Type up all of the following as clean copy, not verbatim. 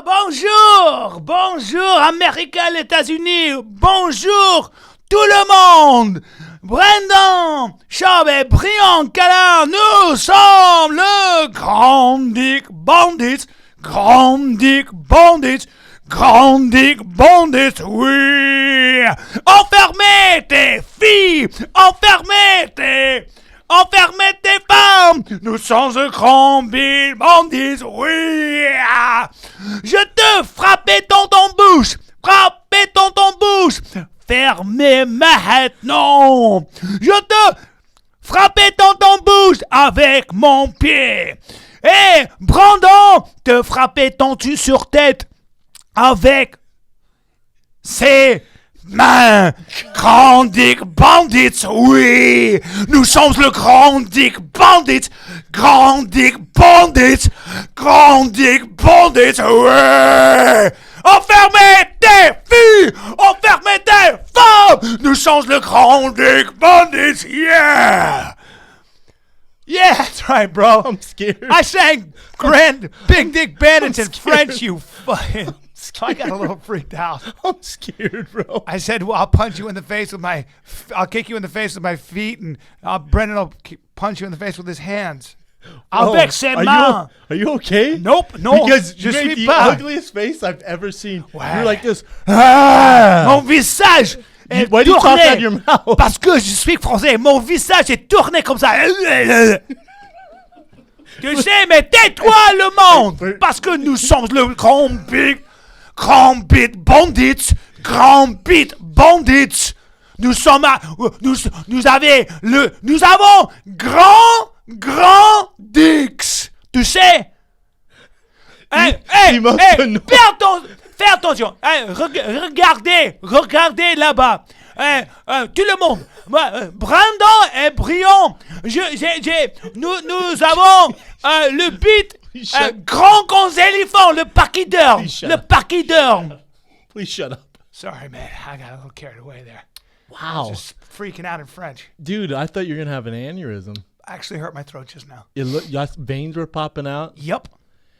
Bonjour, bonjour, Amérique, les États-Unis, bonjour, tout le monde. Brandon, Chauve et Bryan, Calin, nous sommes le Grand Dick Bandits, Grand Dick Bandits, Grand Dick Bandits, oui. Enfermez tes filles, enfermez tes femmes, nous sommes le Grand Dick Bandits, oui. Je te frappais dans ton bouche, fermez maintenant. Je te frappais dans ton bouche avec mon pied. Et Brandon te frappait ton dessus sur tête avec ses mains. Grand Dick Bandits, oui. Nous sommes le Grand Dick Bandits. Grand Dick Bandits. Grand Dick Bandits, oui. Enfermez tes filles. Enfermez tes femmes. Nous sommes le Grand Dick Bandits, yeah. Yeah, that's right, bro. I'm scared. I sang Grand Big Dick Bandits in French, you fucking... I got a little freaked out. I'm scared, bro. I said, well, I'll punch you in the face with my... I'll kick you in the face with my feet, and Brendan will punch you in the face with his hands. Avec ses mains. Are you okay? Nope, no. Because je you made suis the pas. ugliest face I've ever seen. Ouais. You're like this. Mon visage est Why do you talk out of your tourné. mouth? Parce que je suis français. Mon visage est tourné comme ça. Tu sais, mais tais-toi le monde. Parce que nous sommes le Grand Beat Bandits. Grand Beat Bandits. Nous sommes nous avons grand dicks. Tu sais? Fais attention. Regardez là-bas. Tout le monde. Brandon et Bryan. Nous avons le beat grand comme éléphant, le paquideur. Please shut up. Sorry, man. I got a little carried away there. Wow. Just freaking out in French. Dude, I thought you were going to have an aneurysm. I actually hurt my throat just now. Your veins were popping out. Yep.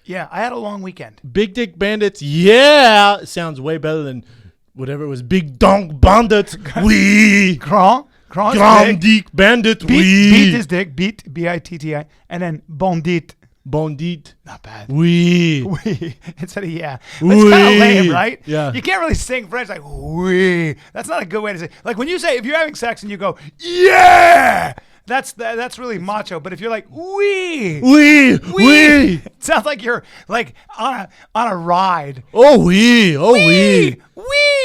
Yeah, I had a long weekend. Big Dick Bandits, yeah. It sounds way better than whatever it was. Big Donk Bandits, oui. Grand Dick Bandit, Beat oui. is dick. Beat, B-I-T-T-I. And then bandit. Bandit. Not bad. Oui. Oui. Instead of yeah. But it's kind of lame, right? Yeah. You can't really sing French like oui. That's not a good way to say. Like when you say, if you're having sex and you go, yeah. That's really macho. But if you're like, oui. It sounds like you're like on a ride. Oh, oui. Oui.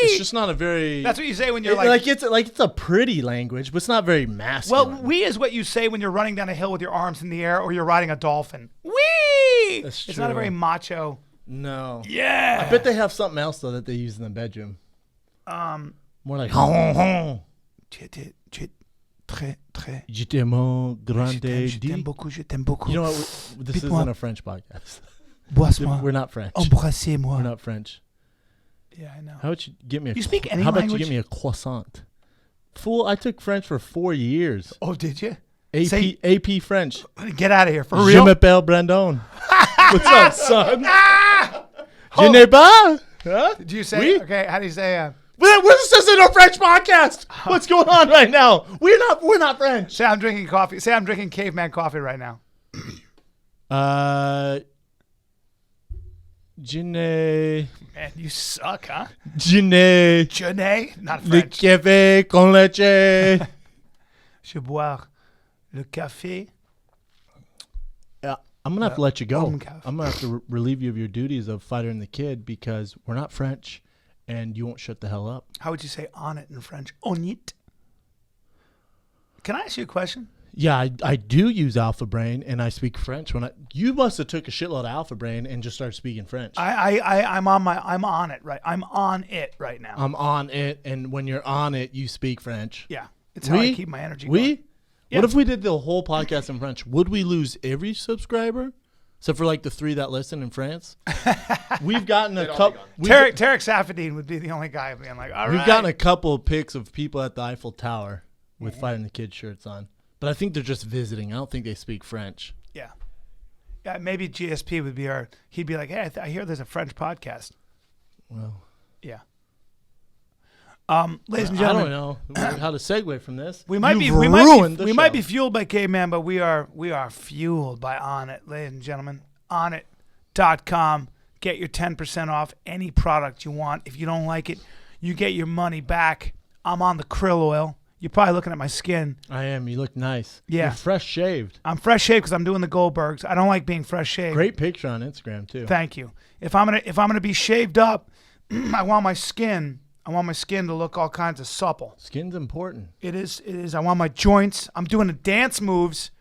It's just not a very... That's what you say when you're it's a pretty language, but it's not very masculine. Well, oui is what you say when you're running down a hill with your arms in the air or you're riding a dolphin. Oui. That's It's not a true. very macho. No. Yeah. I bet they have something else, though, that they use in the bedroom. More like... Très. Je t'aime, grande Je t'aime beaucoup. You know what? This Dites-moi. isn't a French podcast. Boisse-moi. We're not French. Embrassez-moi. We're not French. Yeah, I know. How about you get me a... You speak any How about language? you get me a croissant? Fool, I took French for 4 years. Oh, did you? AP French. Get out of here. For Je real? m'appelle Brandon. What's up, son? Je n'ai pas? Huh? Did you say? Oui? Okay, how do you say? This isn't a French podcast. What's going on right now? We're not French. Say I'm drinking coffee. Say I'm drinking caveman coffee right now. Je n'ai... Man, you suck, huh? Je n'ai... Not Le French. café con leche. Je boire le café. I'm going to have to let you go. Homme café. I'm going to have to relieve you of your duties of fighter and the kid because we're not French and you won't shut the hell up. How would you say on it in French? On it. Can I ask you a question? Yeah, I do use Alpha Brain and I speak French. You must have took a shitload of Alpha Brain and just started speaking French. I'm on it right. I'm on it right now. I'm on it, and when you're on it, you speak French. Yeah, it's how I keep my energy going. We? Yeah. What if we did the whole podcast in French? Would we lose every subscriber? Except for like the 3 that listen in France? We've gotten a couple. Tarek Safadine would be the only guy being like, all right. We've gotten a couple of pics of people at the Eiffel Tower with Fighting the Kid shirts on. But I think they're just visiting. I don't think they speak French. Yeah. maybe GSP would be our. He'd be like, hey, I hear there's a French podcast. Well, yeah. Ladies and gentlemen, I don't know how to segue from this. We might be fueled by Caveman, but we are fueled by On It, ladies and gentlemen. OnIt.com. Get your 10% off any product you want. If you don't like it, you get your money back. I'm on the krill oil. You're probably looking at my skin. I am. You look nice. Yeah. You're fresh shaved. I'm fresh shaved because I'm doing the Goldbergs. I don't like being fresh shaved. Great picture on Instagram too. Thank you. If I'm gonna be shaved up, I want my skin to look all kinds of supple. Skin's important. It is. I want my joints. I'm doing the dance moves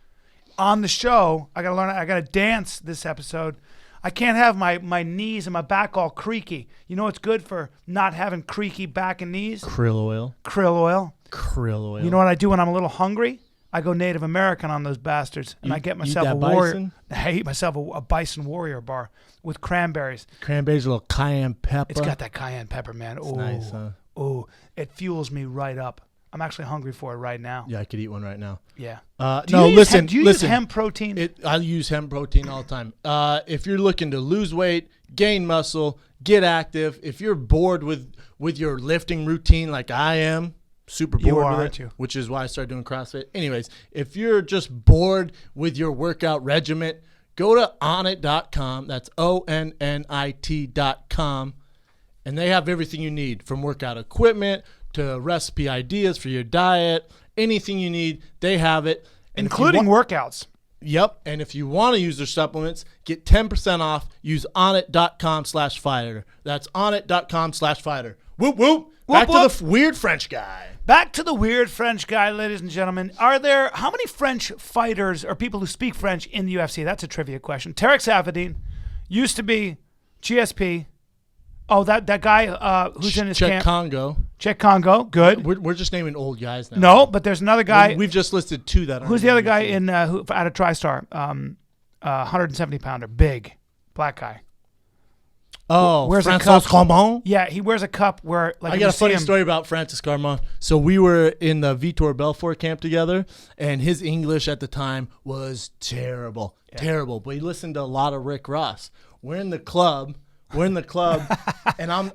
on the show. I gotta dance this episode. I can't have my knees and my back all creaky. You know what's good for not having creaky back and knees? Krill oil. Krill oil. Krill oil. You know what I do when I'm a little hungry? I go Native American on those bastards, and I get myself a warrior. Bison? I eat myself a Bison Warrior bar with cranberries. Cranberries, a little cayenne pepper. It's got that cayenne pepper, man. It's nice, huh? Oh, it fuels me right up. I'm actually hungry for it right now. Yeah, I could eat one right now. Yeah. Do you use hemp protein? I use hemp protein all the time. If you're looking to lose weight, gain muscle, get active, if you're bored with your lifting routine like I am, super bored with it, which is why I started doing CrossFit. Anyways, if you're just bored with your workout regimen, go to onit.com. That's ONNIT.com. And they have everything you need, from workout equipment to recipe ideas for your diet. Anything you need, they have it. And including workouts. Yep. And if you want to use their supplements, get 10% off. Use onit.com/fighter. That's onit.com/fighter. Whoop, whoop. Back to the weird French guy. Back to the weird French guy, ladies and gentlemen. How many French fighters or people who speak French in the UFC? That's a trivia question. Tarek Safadine used to be GSP. Oh, that guy who's in his camp. Czech Congo, good. We're just naming old guys now. No, but there's another guy. We've just listed two that are. Who's the other guy out of TriStar? 170-pounder, big, black guy. Oh, wears Francis Carmon? Yeah, he wears a cup where, like, I got a funny story about Francis Carmon. So we were in the Vitor Belfort camp together, and his English at the time was terrible. Yeah. Terrible. But he listened to a lot of Rick Ross. We're in the club, and I'm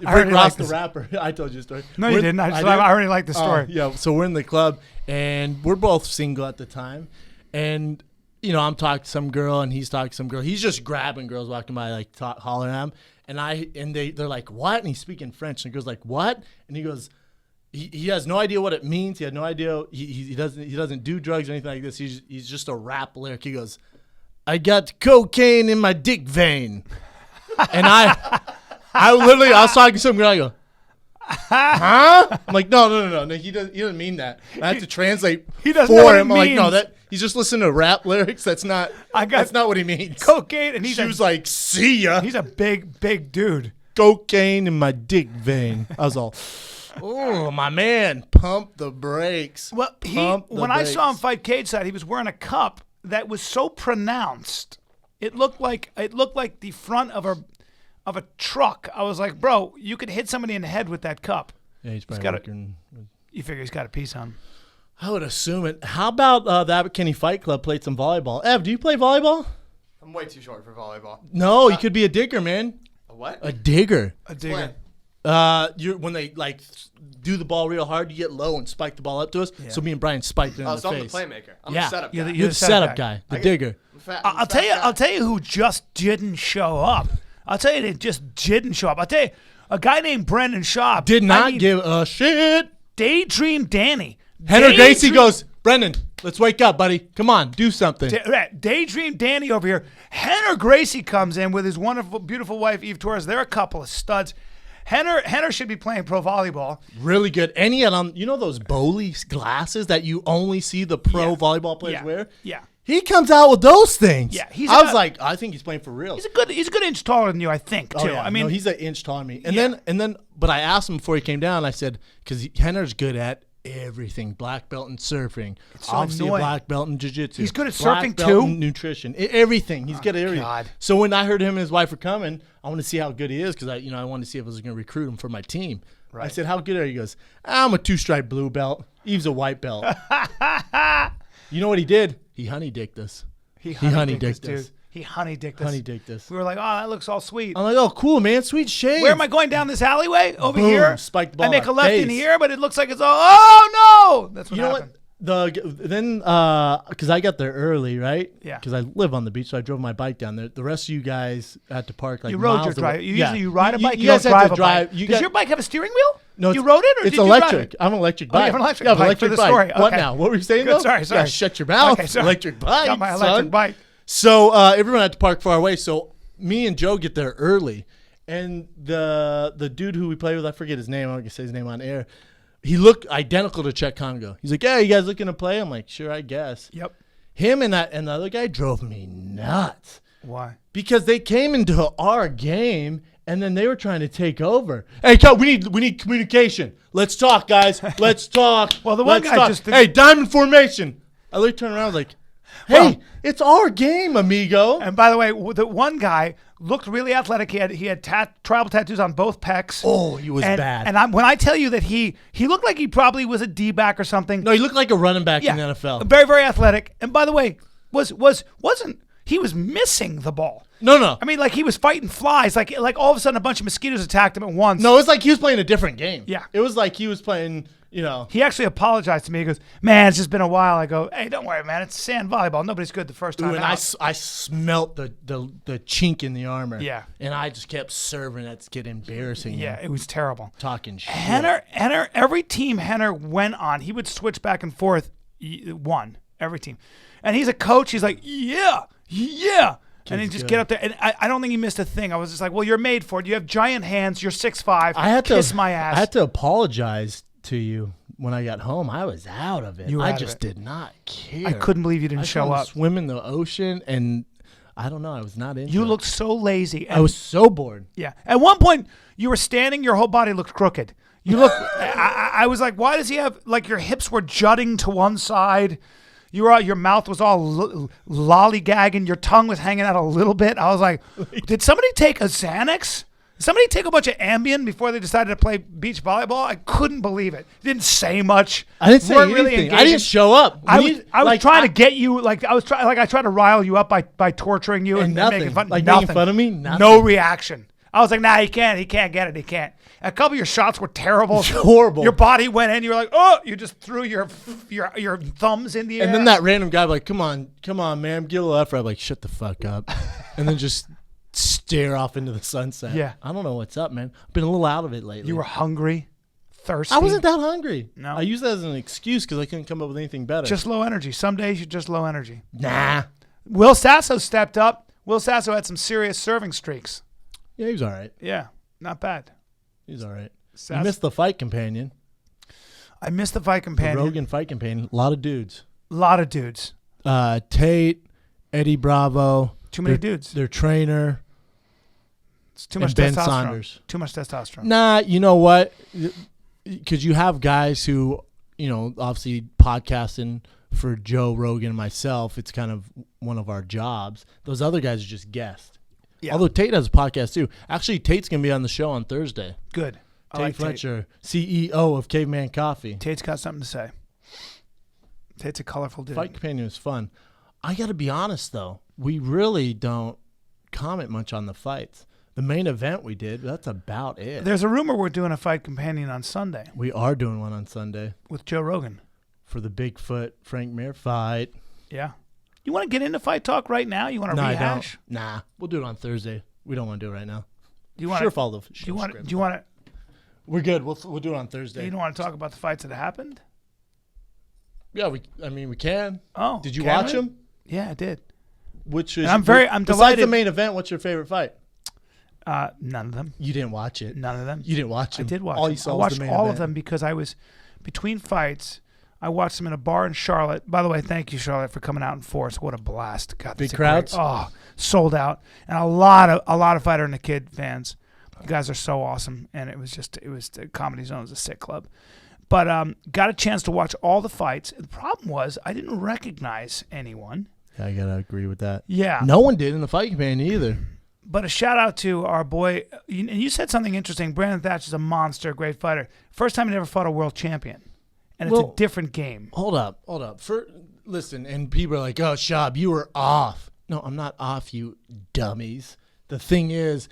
Rick Ross, the rapper. I told you the story. No, you didn't. I already like the story. Yeah, so we're in the club, and we're both single at the time. And, you know, I'm talking to some girl, and he's talking to some girl. He's just grabbing girls walking by, like, hollering at him. And they're like, what? And he's speaking French. And the girl's like, what? And he goes, he has no idea what it means. He had no idea. He doesn't do drugs or anything like this. He's just a rap lyric. He goes, I got cocaine in my dick vein. And I was talking to some girl. I go, huh? I'm like, no. He doesn't mean that. I have to translate he doesn't for know him. I'm means. like, no, he's just listening to rap lyrics. That's not what he means. Cocaine, and she was like, see ya. He's a big dude. Cocaine in my dick vein. I was all, oh, my man, pump the brakes. Well, when I saw him fight cage side, he was wearing a cup that was so pronounced. It looked like the front of a truck. I was like, bro, you could hit somebody in the head with that cup. Yeah, he's probably working. You figure he's got a piece on him. I would assume it. How about the Abbot Kinney Fight Club played some volleyball? Ev, do you play volleyball? I'm way too short for volleyball. No, you could be a digger, man. A what? A digger. A digger. When they like do the ball real hard, you get low and spike the ball up to us. Yeah. So me and Brian spiked it in the face. I'm the playmaker. I'm the setup guy. You're the setup guy. The digger. I'll tell you who just didn't show up. I'll tell you they just didn't show up. I'll tell you, a guy named Brendan Shaw did not give a shit. Daydream Danny. Henry Gracie goes, Brendan, let's wake up, buddy. Come on, do something. Daydream Danny over here. Henry Gracie comes in with his wonderful, beautiful wife, Eve Torres. They're a couple of studs. Henner should be playing pro volleyball. Really good. And he had you know those Bowley glasses that you only see the pro volleyball players wear? Yeah. He comes out with those things. Yeah. I was like, I think he's playing for real. He's a good inch taller than you, I think, too. Oh, yeah. I mean, he's an inch taller than me. And then, but I asked him before he came down, I said, because Henner's good at everything, black belt and surfing. It's so obviously annoying. A black belt in jiu-jitsu. He's good at black surfing belt too? And nutrition. Everything. He's good at everything. God. So when I heard him and his wife were coming, I wanted to see how good he is because I wanted to see if I was going to recruit him for my team. Right. I said, how good are you? He goes, I'm a 2-stripe blue belt. Eve's a white belt. You know what he did? He honey-dicked us. He honey-dicked us. He honey-dicked us. Honey-dicked us. We were like, oh, that looks all sweet. I'm like, oh, cool, man. Sweet shave. Where am I going down this alleyway? Over Boom, here? spiked the ball I make a left in face. here, but it looks like it's all, oh, no! That's what happened. Because I got there early, right? Yeah. Because I live on the beach, so I drove my bike down there. The rest of you guys had to park like You rode miles your drive. away. Usually you ride a bike, you guys don't had drive to a bike. drive. Does your bike have a steering wheel? No, you rode it, or it's did you drive electric. it? I'm an electric Oh, bike. you have an electric Yeah, I have bike electric for the bike. story. What Okay. now? What were you saying, Good, though? sorry. Yeah, shut your mouth. Okay, sorry. Electric bike, Got my electric son. bike. So everyone had to park far away. So me and Joe get there early, and the dude who we play with, I forget his name. I'm not gonna say his name on air. He looked identical to Chet Congo. He's like, "Yeah, you guys looking to play?" I'm like, "Sure, I guess." Yep. Him and the other guy drove me nuts. Why? Because they came into our game and then they were trying to take over. Hey, we need communication. Let's talk, guys. Let's talk. Well, the one Let's guy talk. just Hey, diamond formation. I literally turned around like, hey, it's our game, amigo. And by the way, the one guy looked really athletic. He had tribal tattoos on both pecs. Oh, he was bad. And when I tell you that he looked like he probably was a D-back or something. No, he looked like a running back in the NFL. Very, very athletic. And by the way, he was missing the ball. No. I mean, like he was fighting flies. Like all of a sudden a bunch of mosquitoes attacked him at once. No, it was like he was playing a different game. Yeah. It was like he was playing, you know. He actually apologized to me. He goes, man, it's just been a while. I go, hey, don't worry, man. It's sand volleyball. Nobody's good the first time And out. I smelt the chink in the armor. Yeah. And I just kept serving that skid, embarrassing him. Yeah, it was terrible. Talking shit. Henner, every team Henner went on, he would switch back and forth, won, every team. And he's a coach. He's like, yeah. And he just get up there. And I don't think he missed a thing. I was just like, well, you're made for it. You have giant hands. You're 6'5". Kiss my ass. I had to apologize to you when I got home. I was out of it. I just did not care. I couldn't believe you didn't show up. Swim in the ocean, and I don't know. I was not into it. You looked so lazy. I was so bored. Yeah. At one point, you were standing. Your whole body looked crooked. You look. I was like, why does he have like your hips were jutting to one side? Your mouth was all lollygagging. Your tongue was hanging out a little bit. I was like, did somebody take a Xanax? Did somebody take a bunch of Ambien before they decided to play beach volleyball? I couldn't believe it. Didn't say much. I didn't say Weren't anything. I didn't show up. I was trying to get you. I tried to rile you up by torturing you and nothing. making fun. Making fun of me. Nothing. No reaction. I was like, nah, he can't get it. He can't. A couple of your shots were terrible. Horrible. Your body went in. You were like, oh, you just threw your thumbs in the air. And then that random guy like, come on, man, get a little effort. I'm like, shut the fuck up. And then just stare off into the sunset. Yeah. I don't know what's up, man. I've been a little out of it lately. You were hungry, thirsty. I wasn't that hungry. No. I used that as an excuse because I couldn't come up with anything better. Just low energy. Some days you're just low energy. Nah. Will Sasso stepped up. Will Sasso had some serious serving streaks. Yeah, he was all right. Yeah, not bad. He's all right. You missed the fight companion. I missed the fight companion. The Rogan fight companion. A lot of dudes. Tate, Eddie Bravo. Too many dudes. Their trainer. It's too much Ben testosterone. Saunders. Too much testosterone. Nah, you know what? Because you have guys who, obviously podcasting for Joe Rogan and myself, it's kind of one of our jobs. Those other guys are just guests. Yeah. Although Tate has a podcast too. Actually, Tate's going to be on the show on Thursday. Good. Tate Fletcher, CEO of Caveman Coffee. Tate's got something to say. Tate's a colorful dude. Fight Companion is fun. I got to be honest, though. We really don't comment much on the fights. The main event we did, that's about it. There's a rumor we're doing a Fight Companion on Sunday. We are doing one on Sunday. With Joe Rogan. For the Bigfoot Frank Mir fight. Yeah. You want to get into fight talk right now? You want to rehash? I don't. Nah, we'll do it on Thursday. We don't want to do it right now. Do you want to follow the show? Do you want to? We're good. We'll do it on Thursday. You don't want to talk about the fights that happened? Yeah, we can. Oh, did you watch them? Yeah, I did. Which is? I'm besides delighted. the main event, what's your favorite fight? None of them. You didn't watch it. None of them. You didn't watch them. I did watch. All you saw I was watched the main all event. of them because I was between fights. I watched them in a bar in Charlotte. By the way, thank you, Charlotte, for coming out in force. What a blast! God, big crowds. Sold out, and a lot of Fighter and the Kid fans. You guys are so awesome, and it was the Comedy Zone was a sick club. But got a chance to watch all the fights. The problem was I didn't recognize anyone. Yeah, I gotta agree with that. Yeah, no one did in the Fight Companion either. But a shout out to our boy, and you said something interesting. Brandon Thatcher's a monster, great fighter. First time he ever fought a world champion. And it's a different game. Hold up. Listen, and people are like, oh, Shab, you were off. No, I'm not off, you dummies. The thing is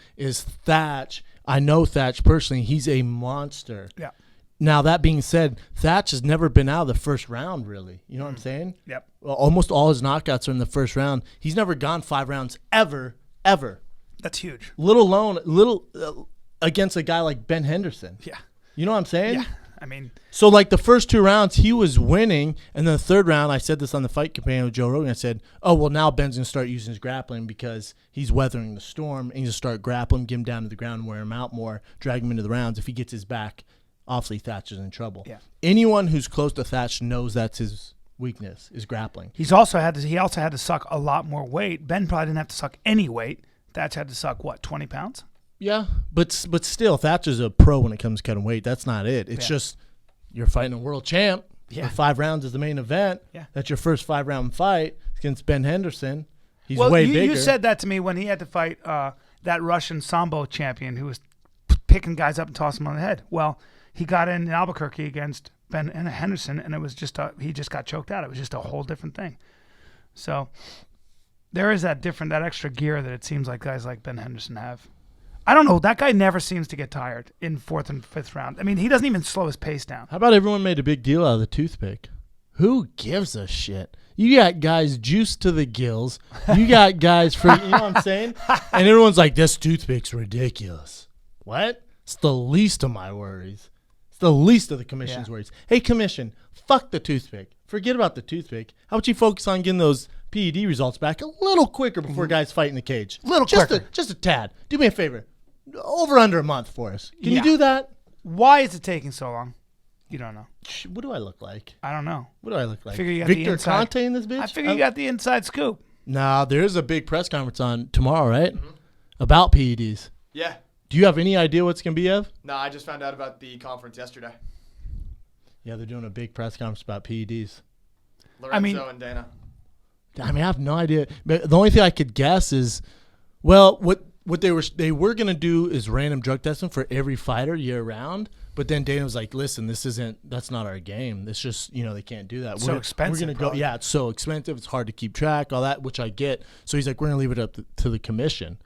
Thatch, I know Thatch personally. He's a monster. Yeah. Now, that being said, Thatch has never been out of the first round, really. You know what I'm saying? Yep. Well, almost all his knockouts are in the first round. He's never gone 5 rounds ever. That's huge. Little against a guy like Ben Henderson. Yeah. You know what I'm saying? Yeah. I mean, so like the first 2 rounds he was winning, and then the third round, I said this on the Fight Companion with Joe Rogan. I said, "Oh well, now Ben's gonna start using his grappling because he's weathering the storm, and he's gonna start grappling, get him down to the ground, wear him out more, drag him into the rounds. If he gets his back, obviously Thatch is in trouble. Yeah. Anyone who's close to Thatch knows that's his weakness is grappling. He also had to suck a lot more weight. Ben probably didn't have to suck any weight. Thatch had to suck what, 20 pounds? Yeah, but still, Thatch is a pro when it comes to cutting weight. That's not it. It's just you're fighting a world champ. Yeah. 5 rounds is the main event. Yeah. That's your first 5-round fight against Ben Henderson. He's way bigger. You said that to me when he had to fight that Russian Sambo champion who was picking guys up and tossing them on the head. Well, he got in Albuquerque against Ben Henderson, and it was just he just got choked out. It was just a whole different thing. So there is that extra gear that it seems like guys like Ben Henderson have. I don't know. That guy never seems to get tired in 4th and 5th round. I mean, he doesn't even slow his pace down. How about everyone made a big deal out of the toothpick? Who gives a shit? You got guys juiced to the gills. You got guys you know what I'm saying? And everyone's like, this toothpick's ridiculous. What? It's the least of my worries. It's the least of the commission's worries. Hey, commission, fuck the toothpick. Forget about the toothpick. How about you focus on getting those PED results back a little quicker before guys fight in the cage? Quicker. Just a tad. Do me a favor. Over under a month for us. Can you do that? Why is it taking so long? You don't know. What do I look like? I don't know. What do I look like? Figure you got Victor the inside. Conte in this bitch? I figure you got the inside scoop. Nah, there's a big press conference on tomorrow, right? Mm-hmm. About PEDs. Yeah. Do you have any idea what's going to be, Ev? No, I just found out about the conference yesterday. Yeah, they're doing a big press conference about PEDs. Lorenzo and Dana. I mean, I have no idea. But the only thing I could guess is, well, what they were going to do is random drug testing for every fighter year round. But then Dana was like, listen, that's not our game. It's just, they can't do that. It's so expensive. We're going to go, it's so expensive. It's hard to keep track, all that, which I get. So he's like, we're going to leave it up to the commission.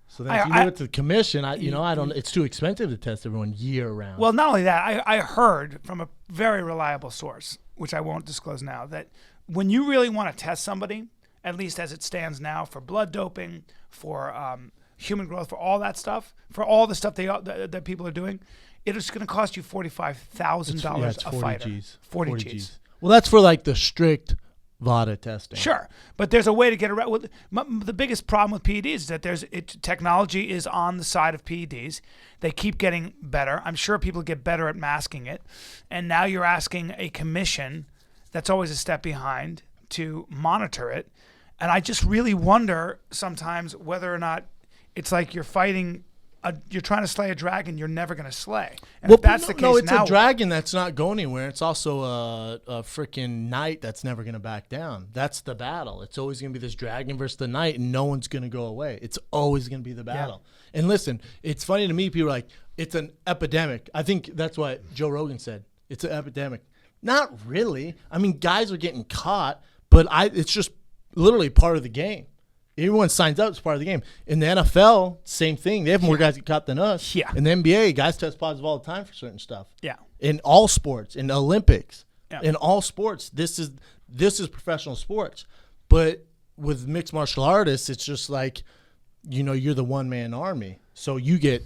So then if you leave it to the commission, it's too expensive to test everyone year round. Well, not only that, I heard from a very reliable source, which I won't disclose now, that when you really want to test somebody, at least as it stands now, for blood doping, for human growth, for all that stuff, for all the stuff that people are doing, it is going to cost you $45,000 a fighter. G's. 40 G's. Well, that's for like the strict VADA testing. Sure, but there's a way to get around. Well, the biggest problem with PEDs is that technology is on the side of PEDs. They keep getting better. I'm sure people get better at masking it, and now you're asking a commission that's always a step behind to monitor it. And I just really wonder sometimes whether or not it's like you're fighting. You're trying to slay a dragon you're never going to slay. And if that's the case, no, it's a dragon that's not going anywhere. It's also a freaking knight that's never going to back down. That's the battle. It's always going to be this dragon versus the knight, and no one's going to go away. It's always going to be the battle. Yeah. And listen, it's funny to me. People are like, it's an epidemic. I think that's what Joe Rogan said. It's an epidemic. Not really. I mean, guys are getting caught, but it's just literally part of the game. Everyone signs up as part of the game. In the NFL, same thing. They have more guys get caught than us. Yeah. In the NBA, guys test positive all the time for certain stuff. Yeah. In all sports, in the Olympics, yeah. In all sports, this is professional sports. But with mixed martial artists, it's just like, you're the one-man army. So you get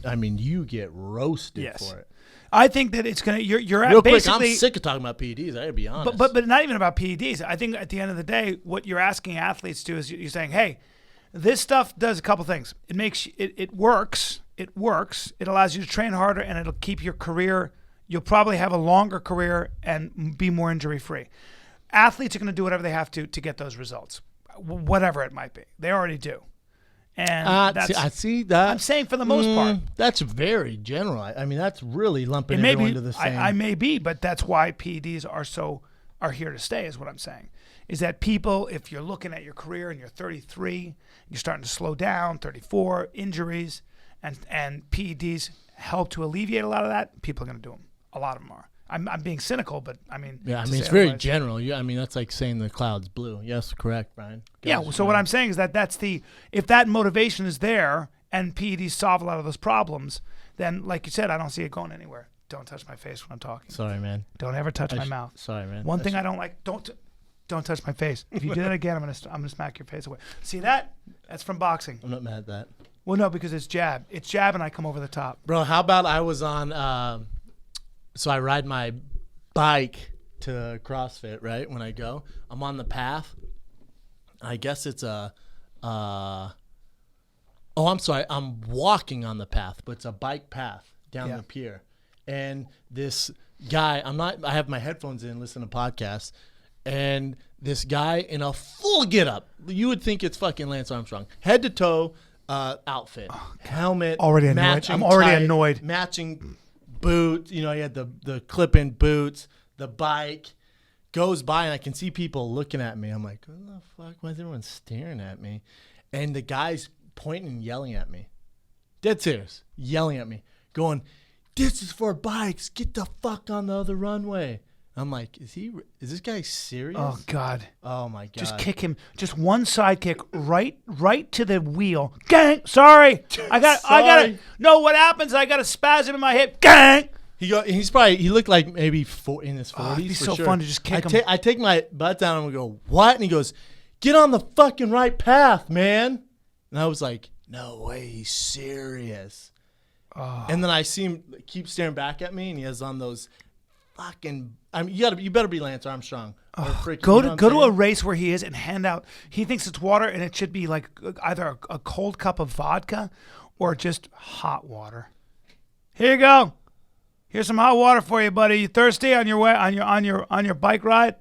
roasted for it. I think that it's gonna. You're real basically. Quick, I'm sick of talking about PEDs. I gotta be honest. But not even about PEDs. I think at the end of the day, what you're asking athletes to is you're saying, hey, this stuff does a couple things. It makes it works. It works. It allows you to train harder, and it'll keep your career. You'll probably have a longer career and be more injury free. Athletes are going to do whatever they have to get those results, whatever it might be. They already do. And I see that. I'm saying for the most part. That's very general. I mean, that's really lumping everyone into the same. I may be, but that's why PEDs are here to stay, is what I'm saying. Is that people, if you're looking at your career and you're 33, you're starting to slow down, 34, injuries, and PEDs help to alleviate a lot of that, people are going to do them. A lot of them are. I'm being cynical, but I mean. Yeah, I to mean, say it's very otherwise. general. Yeah, I mean, that's like saying the cloud's blue. Yes, correct, Brian. Yeah, so what I'm saying is if that motivation is there and PEDs solve a lot of those problems, then like you said, I don't see it going anywhere. Don't touch my face when I'm talking. Sorry, man. Don't ever touch my mouth. Sorry, man. One thing I don't like, don't touch my face. If you do that again, I'm gonna smack your face away. See that? That's from boxing. I'm not mad at that. Well, no, because it's jab. It's jab, and I come over the top. Bro, how about I was on, so I ride my bike to CrossFit, right? When I go, I'm on the path. I guess it's I'm sorry. I'm walking on the path, but it's a bike path down the pier. And this guy, I have my headphones in, listen to podcasts, and this guy in a full get-up. You would think it's fucking Lance Armstrong. Head to toe outfit. Helmet. Already annoyed. Matching I'm already tight, annoyed. Matching boots. You know, he had the clip-in boots, the bike. Goes by, and I can see people looking at me. I'm like, what the fuck? Why is everyone staring at me? And the guy's pointing and yelling at me. Dead serious. Yelling at me. Going, this is for bikes. Get the fuck on the other runway. I'm like, is this guy serious? Oh God. Oh my God. Just kick him. Just one side kick right to the wheel. Gang. Sorry. I got. No, what happens? I got a spasm in my hip. Gang. He looked like maybe in his 40s. It'd be for so sure. fun to just kick him. I take my butt down and we go, what? And he goes, get on the fucking right path, man. And I was like, no way, he's serious. Oh. And then I see him keep staring back at me, and he has on those fucking. I mean, you better be Lance Armstrong. Go to a race where he is and hand out. He thinks it's water, and it should be like either a cold cup of vodka or just hot water. Here you go. Here's some hot water for you, buddy. You thirsty on your way on your bike ride?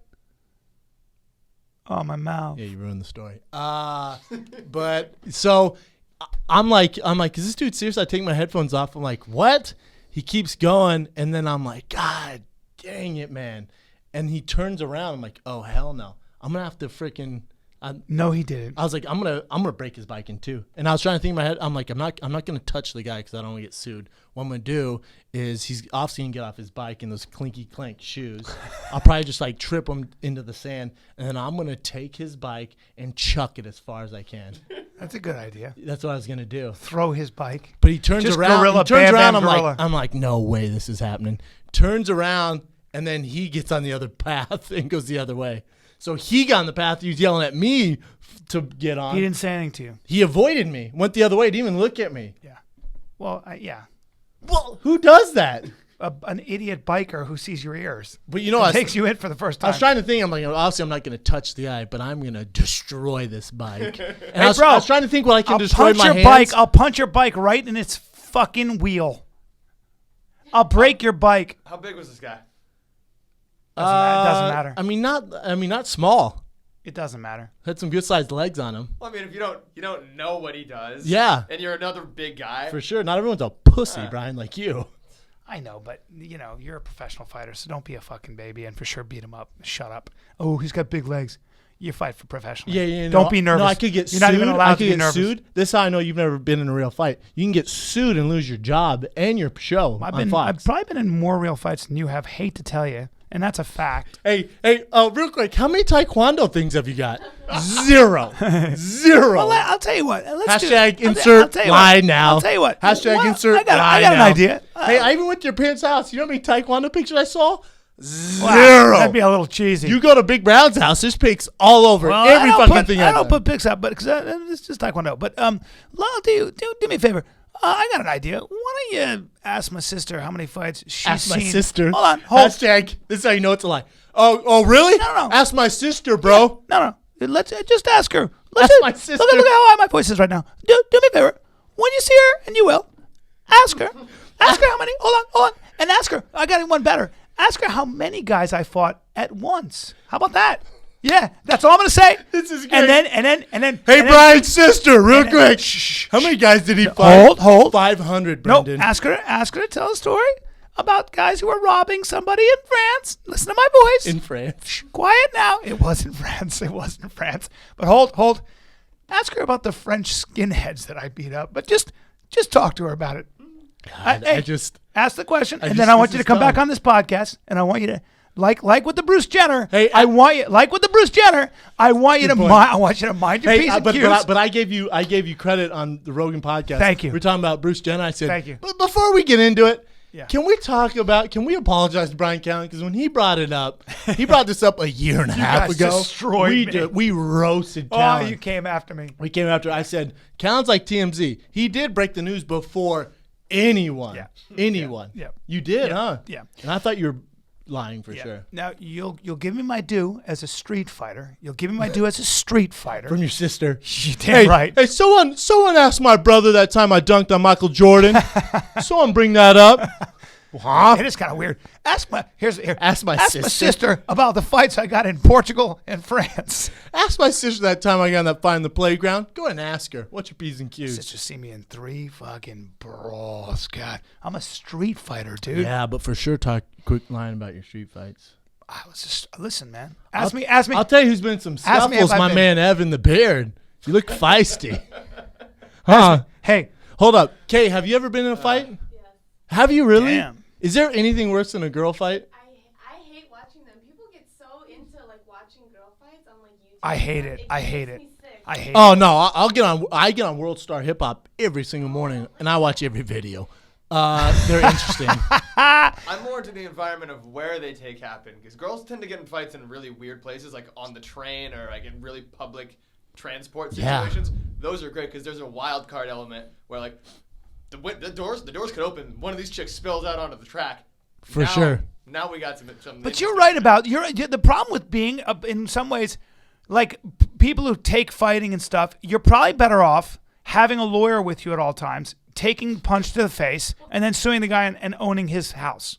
Oh, my mouth. Yeah, you ruined the story. But so I'm like, is this dude serious? I take my headphones off. I'm like, what? He keeps going, and then I'm like, God dang it, man. And he turns around. I'm like, oh hell no. I'm gonna have to freaking. No, he didn't. I was like, I'm gonna break his bike in two. And I was trying to think in my head. I'm like, I'm not gonna touch the guy because I don't want to get sued. What I'm gonna do is he's obviously gonna get off his bike in those clinky clank shoes. I'll probably just like trip him into the sand, and then I'm gonna take his bike and chuck it as far as I can. That's a good idea. That's what I was gonna do. Throw his bike. But he turns just around. Gorilla, he turns bam, around. bam, gorilla. I'm like, no way, this is happening. Turns around, and then he gets on the other path and goes the other way. So he got on the path. He was yelling at me to get on. He didn't say anything to you. He avoided me. Went the other way. Didn't even look at me. Yeah. Well, yeah. Well, who does that? An idiot biker who sees your ears. But you know, takes you in for the first time. I was trying to think. I'm like, obviously, I'm not going to touch the guy, but I'm going to destroy this bike. And Hey, I was trying to think what I can destroy my hands. I'll punch your bike right in its fucking wheel. I'll break your bike. How big was this guy? It doesn't matter. I mean, not small. It doesn't matter. Had some good sized legs on him. Well, I mean, if you don't know what he does, yeah, and you're another big guy, for sure. Not everyone's a pussy, Brian, like you. I know, but you're a professional fighter, so don't be a fucking baby and for sure beat him up. Shut up. Oh, he's got big legs. You fight for professionally. Yeah. Don't be nervous. No, I could get sued. You're not even allowed to be nervous. Sued. This is how I know you've never been in a real fight. You can get sued and lose your job and your show on Fox. I've probably been in more real fights than you have. Hate to tell you, and that's a fact. Hey, real quick, how many Taekwondo things have you got? Zero. Well, I'll tell you what. Hashtag insert lie now. I'll tell you what. Hashtag insert lie now. I got an idea. Hey, I even went to your parents' house. You know how many Taekwondo pictures I saw? Zero. Wow, that'd be a little cheesy. You go to Big Brown's house, there's pics all over every fucking thing. I don't put pics up, but because it's just Taekwondo. But Lyle, do me a favor. I got an idea. Why don't you ask my sister how many fights she's seen? Ask my sister. Hold on. Hashtag. This is how you know it's a lie. Oh, really? No. Ask my sister, bro. No. Let's just ask her. Ask my sister. Look at how high my voice is right now. Do me a favor. When you see her, and you will, ask her. Ask her how many. Hold on. And ask her. I got one better. Ask her how many guys I fought at once. How about that? Yeah, that's all I'm gonna say. This is great. And then. Hey, Brian's sister, real quick. Shh. How many guys did he fight? Hold. 500, No, Brendan. ask her to tell a story about guys who were robbing somebody in France. Listen to my voice. In France. Shh, quiet now. It wasn't France. But hold. Ask her about the French skinheads that I beat up. But just talk to her about it. I just ask the question, and just- then I want this you to is come back dumb. on this podcast, and I want you to like with the Bruce Jenner. Hey, I want you like with the Bruce Jenner. I want you to point. mind. I want you to mind your P's and Q's. but I gave you credit on the Rogan podcast. Thank you. We're talking about Bruce Jenner. I said, Thank you. But before we get into it, Yeah. can we apologize to Bryan Callen? Because when he brought it up, he brought this up a year and a half guys ago. destroyed me. We roasted Oh, Callen. you came after me. We came after. I said, Callen's like TMZ. He did break the news before anyone. Yeah. Anyone. Yeah. You did, huh? Yeah. And I thought you were lying for sure. Now you'll give me my due as a street fighter. You'll give me my due as a street fighter. From your sister. You damn right. Hey, someone asked my brother that time I dunked on Michael Jordan. Someone bring that up. Huh? It is kind of weird. Ask my sister about the fights I got in Portugal and France. Ask my sister that time I got in that fight in the playground. Go ahead and ask her. What's your P's and Q's? Sister see me in 3 fucking brawls. God, I'm a street fighter, dude. Yeah, but for sure talk quick line about your street fights. I was just listen, man. Ask me. I'll tell you who's been in some me if scuffles. I've My been- man Evan the Beard. You look feisty. Huh? Hey, Hold up. Kay, have you ever been in a fight? Have you really? Damn. Is there anything worse than a girl fight? I hate watching them. People get so into like watching girl fights on like YouTube. I hate it. I hate makes it. me sick. I hate. Oh no, I get on World Star Hip Hop every single morning, and I watch every video. They're interesting. I'm more into the environment of where they take happen because girls tend to get in fights in really weird places, like on the train or like in really public transport Yeah. situations. Those are great because there's a wild card element where like the doors could open. One of these chicks spills out onto the track. For sure. Now we got some. But you're right about the problem with being in some ways like people who take fighting and stuff. You're probably better off having a lawyer with you at all times, taking a punch to the face, and then suing the guy and owning his house.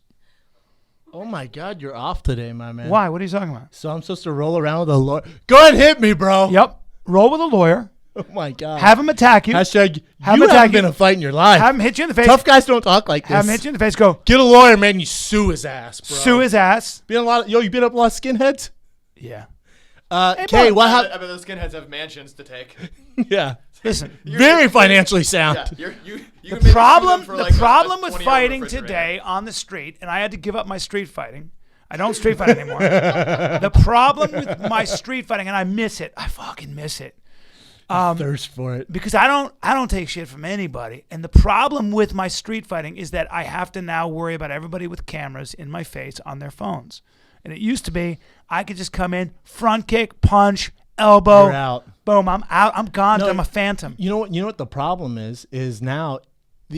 Oh my God, you're off today, my man. Why? What are you talking about? So I'm supposed to roll around with a lawyer? Go ahead, and hit me, bro. Yep. Roll with a lawyer. Oh my God. Have him attack you. Hashtag. Have You him attack haven't been you. in a fight in your life. Have him hit you in the face. Tough guys don't talk like this. Have him hit you in the face. Go Get a lawyer, man. You sue his ass, bro. sue his ass. You beat up a lot of skinheads. Yeah. Kay, what I happened? bet those skinheads have mansions to take. Yeah. Listen. Very financially sound. Yeah, you can The maybe sue problem, them for the like problem a with 20-hour fighting refrigerator. today on the street, and I had to give up my street fighting. I don't street fight anymore. The problem with my street fighting, and I miss it. I fucking miss it. Thirst for it. Because I don't take shit from anybody. And the problem with my street fighting is that I have to now worry about everybody with cameras in my face on their phones. And it used to be I could just come in, front kick, punch, elbow, You're out. boom, I'm out, I'm gone, No, I'm a phantom. You know what the problem is now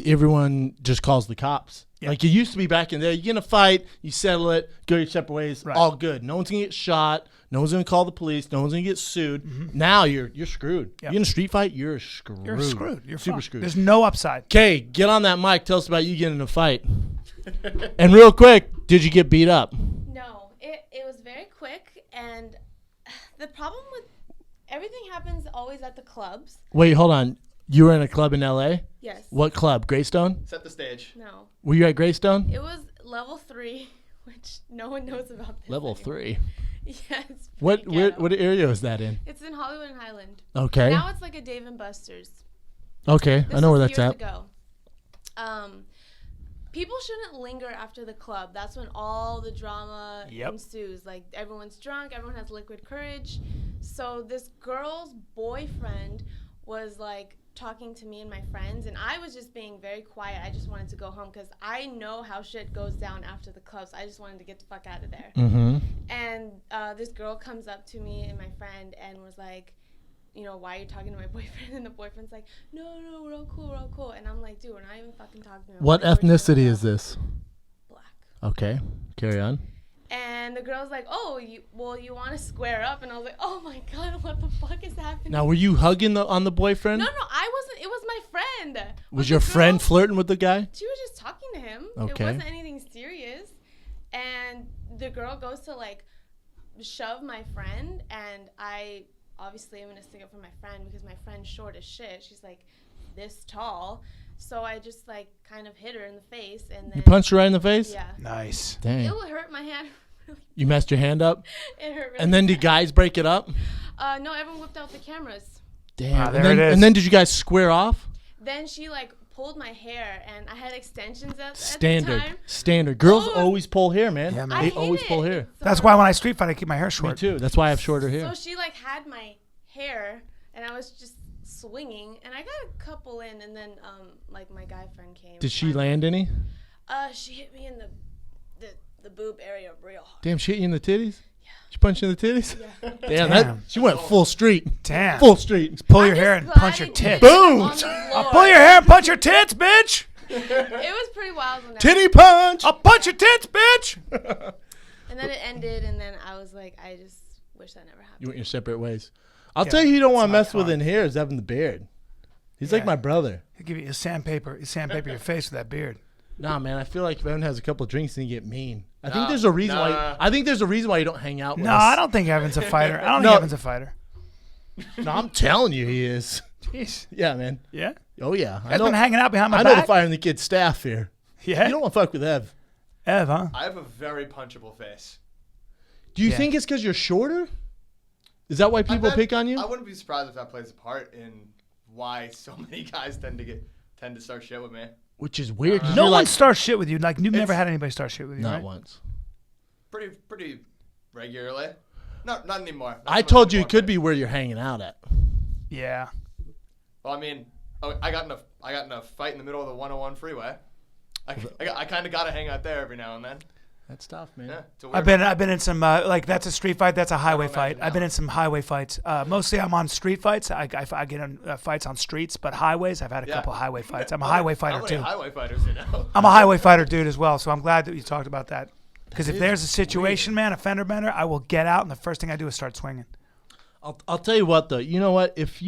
everyone just calls the cops. Yeah. Like it used to be back in there. You get in a fight, you settle it, go your separate ways, Right. all good. No one's gonna get shot. No one's gonna call the police. No one's gonna get sued. Now you're screwed. Yep. You're in a street fight, you're screwed. You're screwed. You're super fucked. screwed. There's no upside. Okay, get on that mic. Tell us about you getting in a fight. And real quick, did you get beat up? No, it was very quick, and the problem with everything happens always at the clubs. Wait, hold on. You were in a club in L.A.? Yes. What club? Greystone? Set the stage. No. Were you at Greystone? It was level 3, which no one knows about. This Level anymore. 3. Yeah, it's What pretty ghetto. what area is that in? It's in Hollywood and Highland. Okay. Now it's like a Dave and Buster's. Okay, This I know where was that's years at. ago. People shouldn't linger after the club. That's when all the drama Yep. ensues. Like everyone's drunk, everyone has liquid courage. So this girl's boyfriend was like talking to me and my friends, and I was just being very quiet. I just wanted to go home because I know how shit goes down after the clubs. I just wanted to get the fuck out of there. Mm-hmm. And this girl comes up to me and my friend and was like, you know, why are you talking to my boyfriend? And the boyfriend's like, no, we're all cool. And I'm like, dude, we're not even fucking talking to him. What ethnicity is this? Black. Okay, carry on. And the girl's like, oh, you want to square up? And I was like, oh my God, what the fuck is happening? Now, were you hugging on the boyfriend? No, I wasn't. It was my friend. Was But your the friend girl- flirting with the guy? She was just talking to him. Okay. It wasn't anything serious. And the girl goes to like shove my friend, and I obviously am gonna stick up for my friend because my friend's short as shit. She's like this tall. So I just like kind of hit her in the face, and then You punched her right in the face? Yeah. Nice. Dang. It would hurt my hand. You messed your hand up? It hurt really And then did bad. guys break it up? No, everyone whipped out the cameras. Damn. Ah, there and then, it is. And then did you guys square off? Then she like pulled my hair, and I had extensions at the time. Standard. Girls Oh. always pull hair, man. Yeah, man. I They hate always it. pull hair. So That's why when I street fight, I keep my hair Me short. too. That's why I have shorter hair. So she like had my hair, and I was just swinging, and I got a couple in, and then like my guy friend came. Did she land any? She hit me in the boob area real hard. Damn, she hit you in the titties? She punched you in the titties? Yeah. Damn, Damn. she went full street. Damn. Full street. Pull I'm your hair just and glad punch your it tits. didn't Boom! on the I'll floor. pull your hair and punch your tits, bitch. It was pretty wild when that Titty punch! I'll punch your tits, bitch. And then it ended, and then I was like, I just wish that never happened. You went your separate ways. I'll Yeah, tell you, who you don't want to it's mess not with fun. in here is Evan the Beard. He's like Yeah. my brother. He'll give you a sandpaper your face with that beard. Nah, man, I feel like if Evan has a couple of drinks, and he get mean. I think No, there's a reason no, why. no. I think there's a reason why you don't hang out with No, us. I don't think Evan's a fighter. I don't No. think Evan's a fighter. No, I'm telling you, he is. Jeez. Yeah, man. Yeah? Oh yeah. I've been hanging out behind my I know the back. fire and the kid staff here. Yeah? You don't want to fuck with Ev. Ev, huh? I have a very punchable face. Do you Yeah. think it's because you're shorter? Is that why people bet- pick on you? I wouldn't be surprised if that plays a part in why so many guys tend to start shit with me. Which is weird. 'cause No you're one like, starts shit with you. Like, you've never It's- had anybody start shit with you, not right? once. Pretty regularly. Not anymore. Not I so much told you it anymore, could but- be where you're hanging out at. Yeah. Well, I mean, I got in a fight in the middle of the 101 freeway. I kind of got to hang out there every now and then. That's tough, man. Yeah, it's a weird I've been in some like that's a street fight. That's a highway imagine fight. that I've been one. in some highway fights. Mostly I'm on street fights. I get in fights on streets, but highways I've had a Yeah. couple highway fights. I'm a highway fighter How many too. highway fighters you know? I'm a highway fighter dude as well. So I'm glad that you talked about that. Because if there's a situation, man, a fender bender, I will get out and the first thing I do is start swinging. I'll tell you what though. You know what? If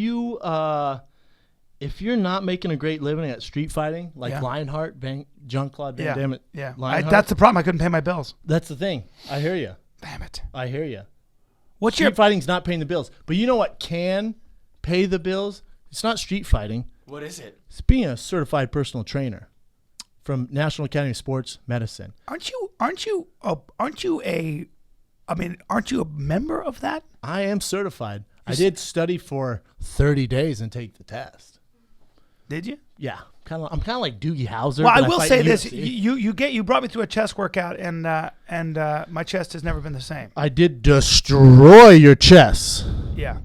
you're not making a great living at street fighting, like Yeah. Lionheart, Jean-Claude Van Yeah, Damme, yeah. Lionheart, That's the problem. I couldn't pay my bills. that's the thing. I hear you. Damn it. I hear you. What's Street your fighting's not paying the bills, but you know what can pay the bills? It's not street fighting. What is it? It's being a certified personal trainer from National Academy of Sports Medicine. aren't you a member of that? I am certified. I did study for 30 days and take the test. Did you? Yeah, I'm kind of like Doogie Howser. Well, I but will fight say this: UFC. you brought me through a chest workout, and my chest has never been the same. I did destroy your chest. Yeah.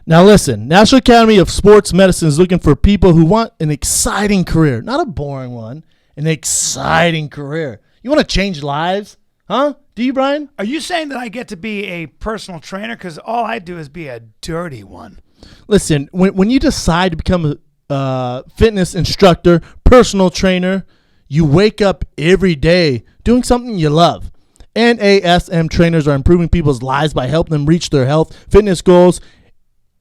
Now listen, National Academy of Sports Medicine is looking for people who want an exciting career, not a boring one, an exciting career. You want to change lives? Huh? Do you, Bryan? Are you saying that I get to be a personal trainer? Because all I do is be a dirty one. Listen, when you decide to become a fitness instructor, personal trainer, you wake up every day doing something you love. NASM trainers are improving people's lives by helping them reach their health, fitness goals,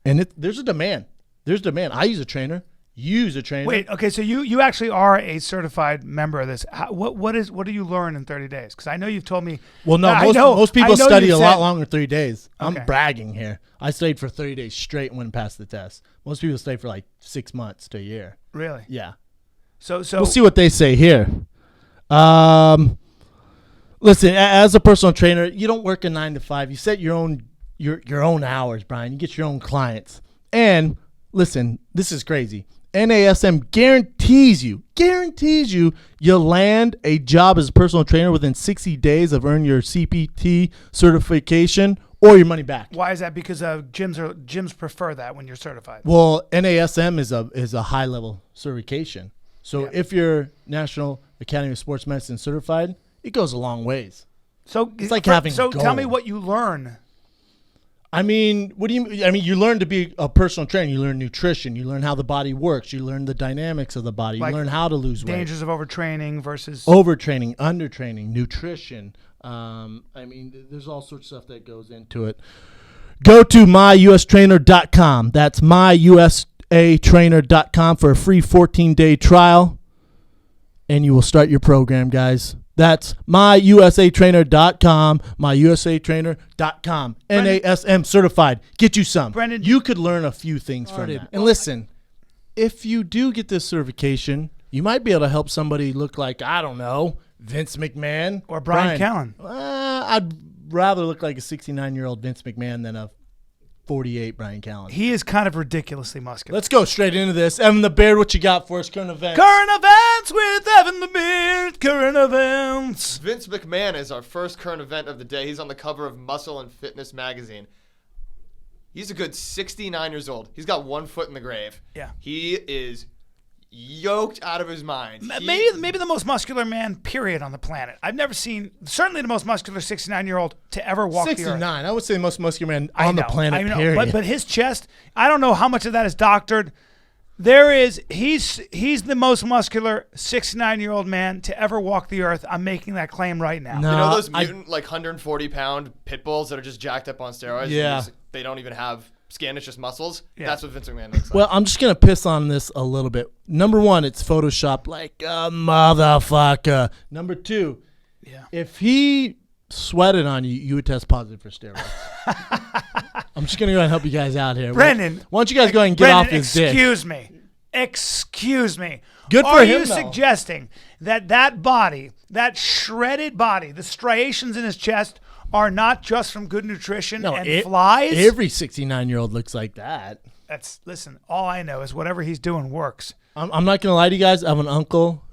and there's a demand. There's demand. I use a trainer. You use a trainer. Wait, okay, so you actually are a certified member of this. What do you learn in 30 days? Because I know you've told me. Well, no, I most people know study you a lot said- longer than 3 days. I'm Okay. bragging here. I studied for 30 days straight and went past the test. Most people stay for like 6 months to a year. Really? Yeah. So We'll see what they say here. Listen, as a personal trainer, you don't work a 9 to 5. You set your own hours, Bryan. You get your own clients. And listen, this is crazy. NASM guarantees you you'll land a job as a personal trainer within 60 days of earning your CPT certification or your money back. why is that? Because gyms prefer that when you're certified. Well, NASM is a high level certification. So Yeah. if you're National Academy of Sports Medicine certified, it goes a long ways. So It's like having So tell me gold. what you learn. I mean, what do you? I mean, you learn to be a personal trainer. You learn nutrition. You learn how the body works. You learn the dynamics of the body. You Like learn how to lose weight. Dangers of overtraining versus. Overtraining, undertraining, nutrition. I mean, there's all sorts of stuff that goes into it. Go to myustrainer.com. That's myusatrainer.com for a free 14-day trial, and you will start your program, guys. That's myusatrainer.com, myusatrainer.com. NASM certified. Get you some. Brendan, you could learn a few things from that. And listen, if you do get this certification, you might be able to help somebody look like, I don't know, Vince McMahon. Or Bryan Callen. I'd rather look like a 69-year-old Vince McMahon than a 48 Bryan Callen. He is kind of ridiculously muscular. Let's go straight into this. Evan the Beard, what you got for us? Current events. Current events with Evan the Beard. Current events. Vince McMahon is our first current event of the day. He's on the cover of Muscle and Fitness magazine. He's a good 69 years old. He's got one foot in the grave. Yeah. He is yoked out of his mind. Maybe the most muscular man, period, on the planet. I've never seen, certainly the most muscular 69-year-old to ever walk the earth. 69. I would say the most muscular man on the planet, period. But his chest, I don't know how much of that is doctored. He's the most muscular 69-year-old man to ever walk the earth. I'm making that claim right now. No. You know those mutant, 140-pound pit bulls that are just jacked up on steroids? Yeah. They don't even have skin, it's just muscles? Yeah. That's what Vince McMahon looks like. Well, I'm just going to piss on this a little bit. Number one, it's Photoshopped like a motherfucker. Number two, if he sweated on you, you would test positive for steroids. I'm just going to go ahead and help you guys out here. Brendan. Why don't you guys go ahead and get off his dick? Excuse me. Good for Are him, you though. suggesting that body, that shredded body, the striations in his chest are not just from good nutrition and flies? Every 69-year-old looks like that. Listen, all I know is whatever he's doing works. I'm not going to lie to you guys. I have an uncle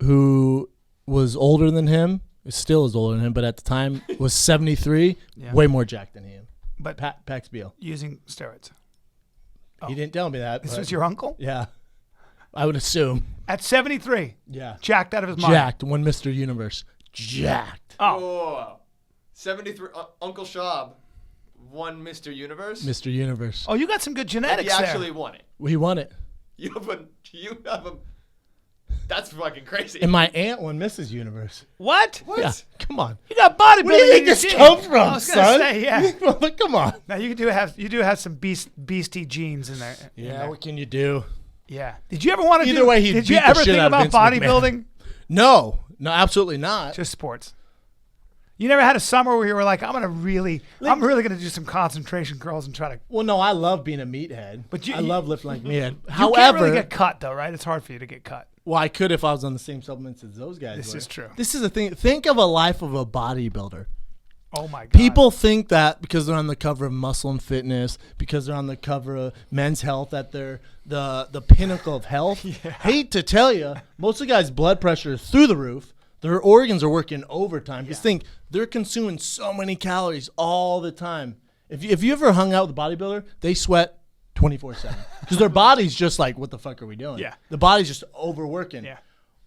who was older than him, still is older than him, but at the time was 73, way more jacked than him. But Pax Beal. using steroids. He didn't tell me that. This but was your uncle? Yeah. I would assume. At 73. Yeah. Jacked out of his mind. Jacked. One Mr. Universe. Jacked. Oh. Whoa. 73. Uncle Shab won Mr. Universe? Mr. Universe. Oh, you got some good And genetics he there. actually won it. We won it. You have a. That's fucking crazy. And my aunt won Mrs. Universe. What? Yeah. Come on. You got bodybuilding. Where do you think in your this genes. comes from, I was gonna son? say, yeah. Come on. Now you do have some beastie genes in there. Yeah, what can you do? Yeah. Did you ever want to Either way, he'd Did you beat the ever shit think out of about Vince bodybuilding? No, absolutely not. Just sports. You never had a summer where you were like, I'm really gonna do some concentration curls and try to. Well, no, I love being a meathead. But I love lifting like meathead. You However, can't really get cut though, right? It's hard for you to get cut. well, I could if I was on the same supplements as those guys. This were. is true. This is the thing. Think of a life of a bodybuilder. Oh my god. People think that because they're on the cover of Muscle and Fitness, because they're on the cover of Men's Health, that they're the pinnacle of health. Hate to tell you, most of the guys' blood pressure is through the roof. Their organs are working overtime. Just think, they're consuming so many calories all the time. If you ever hung out with a bodybuilder, they sweat 24/7 because their body's just like, what the fuck are we doing? Yeah. The body's just overworking. Yeah.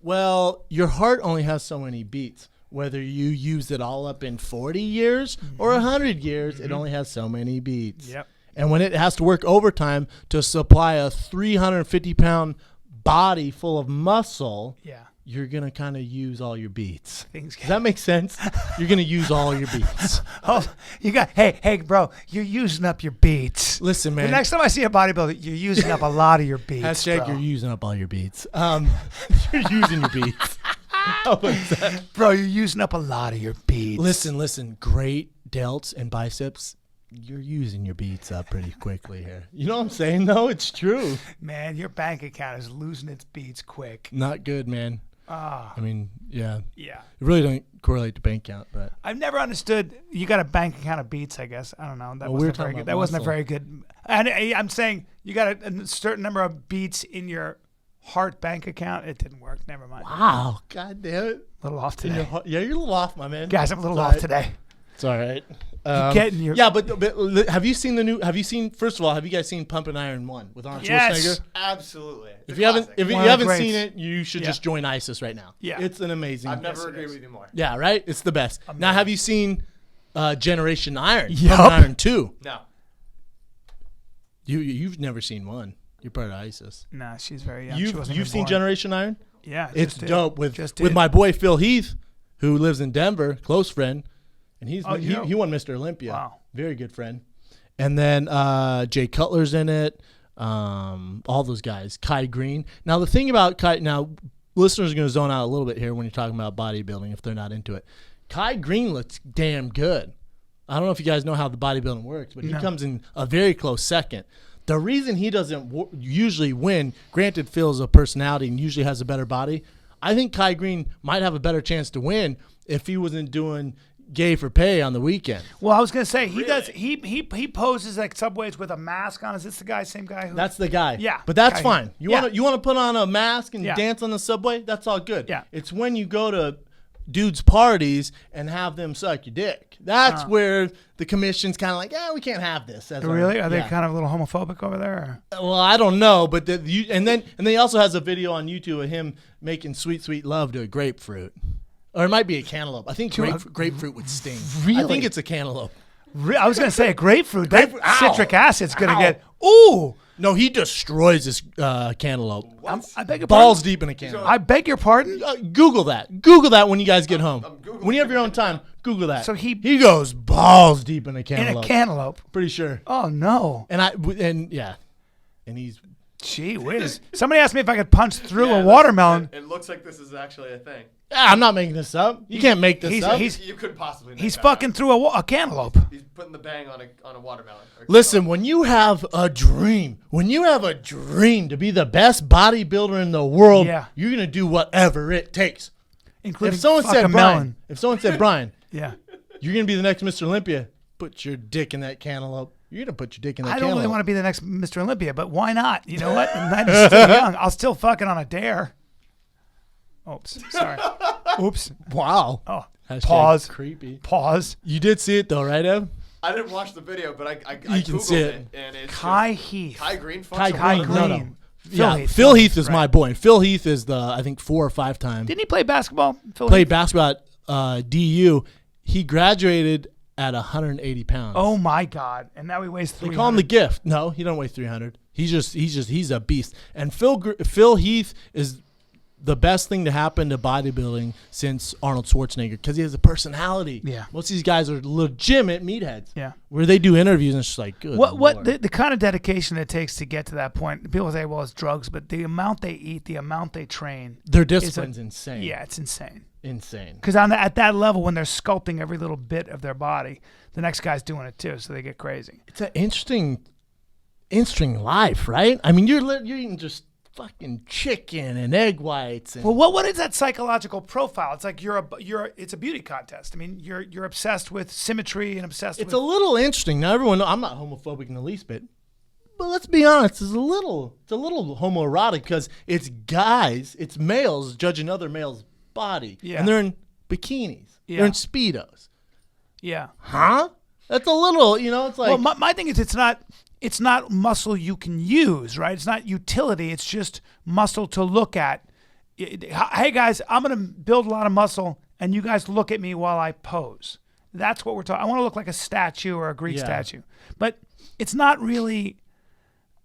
Well, your heart only has so many beats. Whether you use it all up in 40 years or 100 years, it only has so many beats. Yep. And when it has to work overtime to supply a 350-pound body full of muscle, you're going to kind of use all your beats. Does that make sense? You're going to use all your beats. Oh, hey, bro, you're using up your beats. Listen, man. The next time I see a bodybuilder, you're using up a lot of your beats. Hashtag bro. you're using up all your beats. You're using your beats. How about that? Bro, you're using up a lot of your beats. Listen. Great delts and biceps. You're using your beats up pretty quickly here. You know what I'm saying, though? It's true. Man, your bank account is losing its beats quick. Not good, man. Ah. I mean, yeah. Yeah. It really don't correlate to bank count, but I've never understood. You got a bank account of beats, I guess. I don't know. That Well, we were wasn't very talking good. about That wasn't a muscle. very good. And I'm saying you got a certain number of beats in your heart bank account. It didn't work. Never mind. wow, god damn it. A little off In today. your heart- yeah, you're a little off, my man. Guys, I'm a little It's off all right. today. It's all right. getting your- Yeah, but have you seen the new? Have you seen? First of all, have you guys seen Pump and Iron 1 with Arnold Yes. Schwarzenegger? Absolutely. It's If a you haven't, classic. if you One of the haven't greats. seen it, you should Yeah. just join ISIS right now. Yeah. It's an amazing. I've never it agreed is. with you more. Yeah, right. It's the best. Now, Amazing. have you seen Generation Iron? Yup. Pump and Iron 2. No. You've never seen one. You're part of ISIS. Nah, she's very young. She wasn't You've even seen born. Generation Iron? Yeah, It's just did. dope with Just with did. my boy Phil Heath, who lives in Denver, close friend, and he you know. won Mr. Olympia. Wow. Very good friend. And then Jay Cutler's in it. All those guys. Kai Green. Now the thing about Kai, now listeners are going to zone out a little bit here when you're talking about bodybuilding if they're not into it. Kai Green looks damn good. I don't know if you guys know how the bodybuilding works, but he comes in a very close second. The reason he doesn't usually win, granted Phil's a personality and usually has a better body, I think Kai Green might have a better chance to win if he wasn't doing gay for pay on the weekend. Well, I was gonna say he Really? does. He poses like Subways with a mask on. Is this the guy? Same guy? Who, That's the guy. Yeah. But that's Guy. fine. You Yeah. want to put on a mask and Yeah. dance on the subway? That's all good. Yeah. It's when you go to dudes' parties and have them suck your dick. That's where the commission's kind of like, we can't have this. As really? Are they yeah. kind of a little homophobic over there? Or? Well, I don't know, but and then he also has a video on YouTube of him making sweet, sweet love to a grapefruit. Or it might be a cantaloupe. I think grapefruit would sting. Really? I think it's a cantaloupe. I was gonna say a grapefruit. That Grapefruit. Ow. citric acid's gonna Ow. get. Ooh! No, he destroys this cantaloupe. I beg your Balls pardon. deep in a cantaloupe. I beg your pardon. Google that. Google that when you guys get home. Googling When you have your own time, Google that. So he goes balls deep in a in cantaloupe. a cantaloupe. Pretty sure. Oh no! And he's Gee whiz! Somebody asked me if I could punch through Yeah, a watermelon. It looks like this is actually a thing. I'm not making this up. You can't make this up. You could possibly. make He's that fucking up. through a cantaloupe. He's putting the bang on a watermelon. Or Listen, when you have a dream, to be the best bodybuilder in the world, Yeah. you're gonna do whatever it takes. Including If someone fuck said a Brian, Yeah. you're gonna be the next Mr. Olympia, put your dick in that cantaloupe. You're gonna put your dick in that I cantaloupe. don't really want to be the next Mr. Olympia, but why not? You know what? I'm not still young. I'll still fucking on a dare. Oops. Sorry. Oops. Wow. Oh. Hashtag Pause. Creepy. Pause. You did see it though, right, Ev? I didn't watch the video, but I You can Googled see it. and it's Kai just- Heath. Kai Green. Kai Kai Green. Green. No, no. Phil Heath. Phil Heath is Right. my boy. Phil Heath is the, I think, 4 or 5 time. Didn't he play basketball? Phil Played Heath? basketball at DU. He graduated at 180 pounds. Oh my God! And now he weighs 300. They call him the gift. No, he don't weigh 300. He's a beast. And Phil Heath is the best thing to happen to bodybuilding since Arnold Schwarzenegger because he has a personality. Yeah. Most of these guys are legitimate meatheads. Yeah. Where they do interviews and it's just like, good. What Lord. the kind of dedication it takes to get to that point? People say, well, it's drugs, but the amount they eat, the amount they train. Their discipline's insane. Yeah, it's insane. Insane. Because at that level, when they're sculpting every little bit of their body, the next guy's doing it too, so they get crazy. It's an interesting life, right? I mean, you're eating just fucking chicken and egg whites. And Well, what is that psychological profile? It's like it's a beauty contest. I mean, you're obsessed with symmetry and obsessed it's with. a little interesting. Now, everyone knows I'm not homophobic in the least bit. But let's be honest, it's a little homoerotic because it's guys, it's males judging other males' body. Yeah. And they're in bikinis. Yeah. They're in Speedos. Yeah. Huh? That's a little, it's like. Well, my thing is, it's not muscle you can use, right? It's not utility. It's just muscle to look at. Hey guys, I'm gonna build a lot of muscle, and you guys look at me while I pose. That's what we're talking. I want to look like a statue or a Greek statue, but it's not really.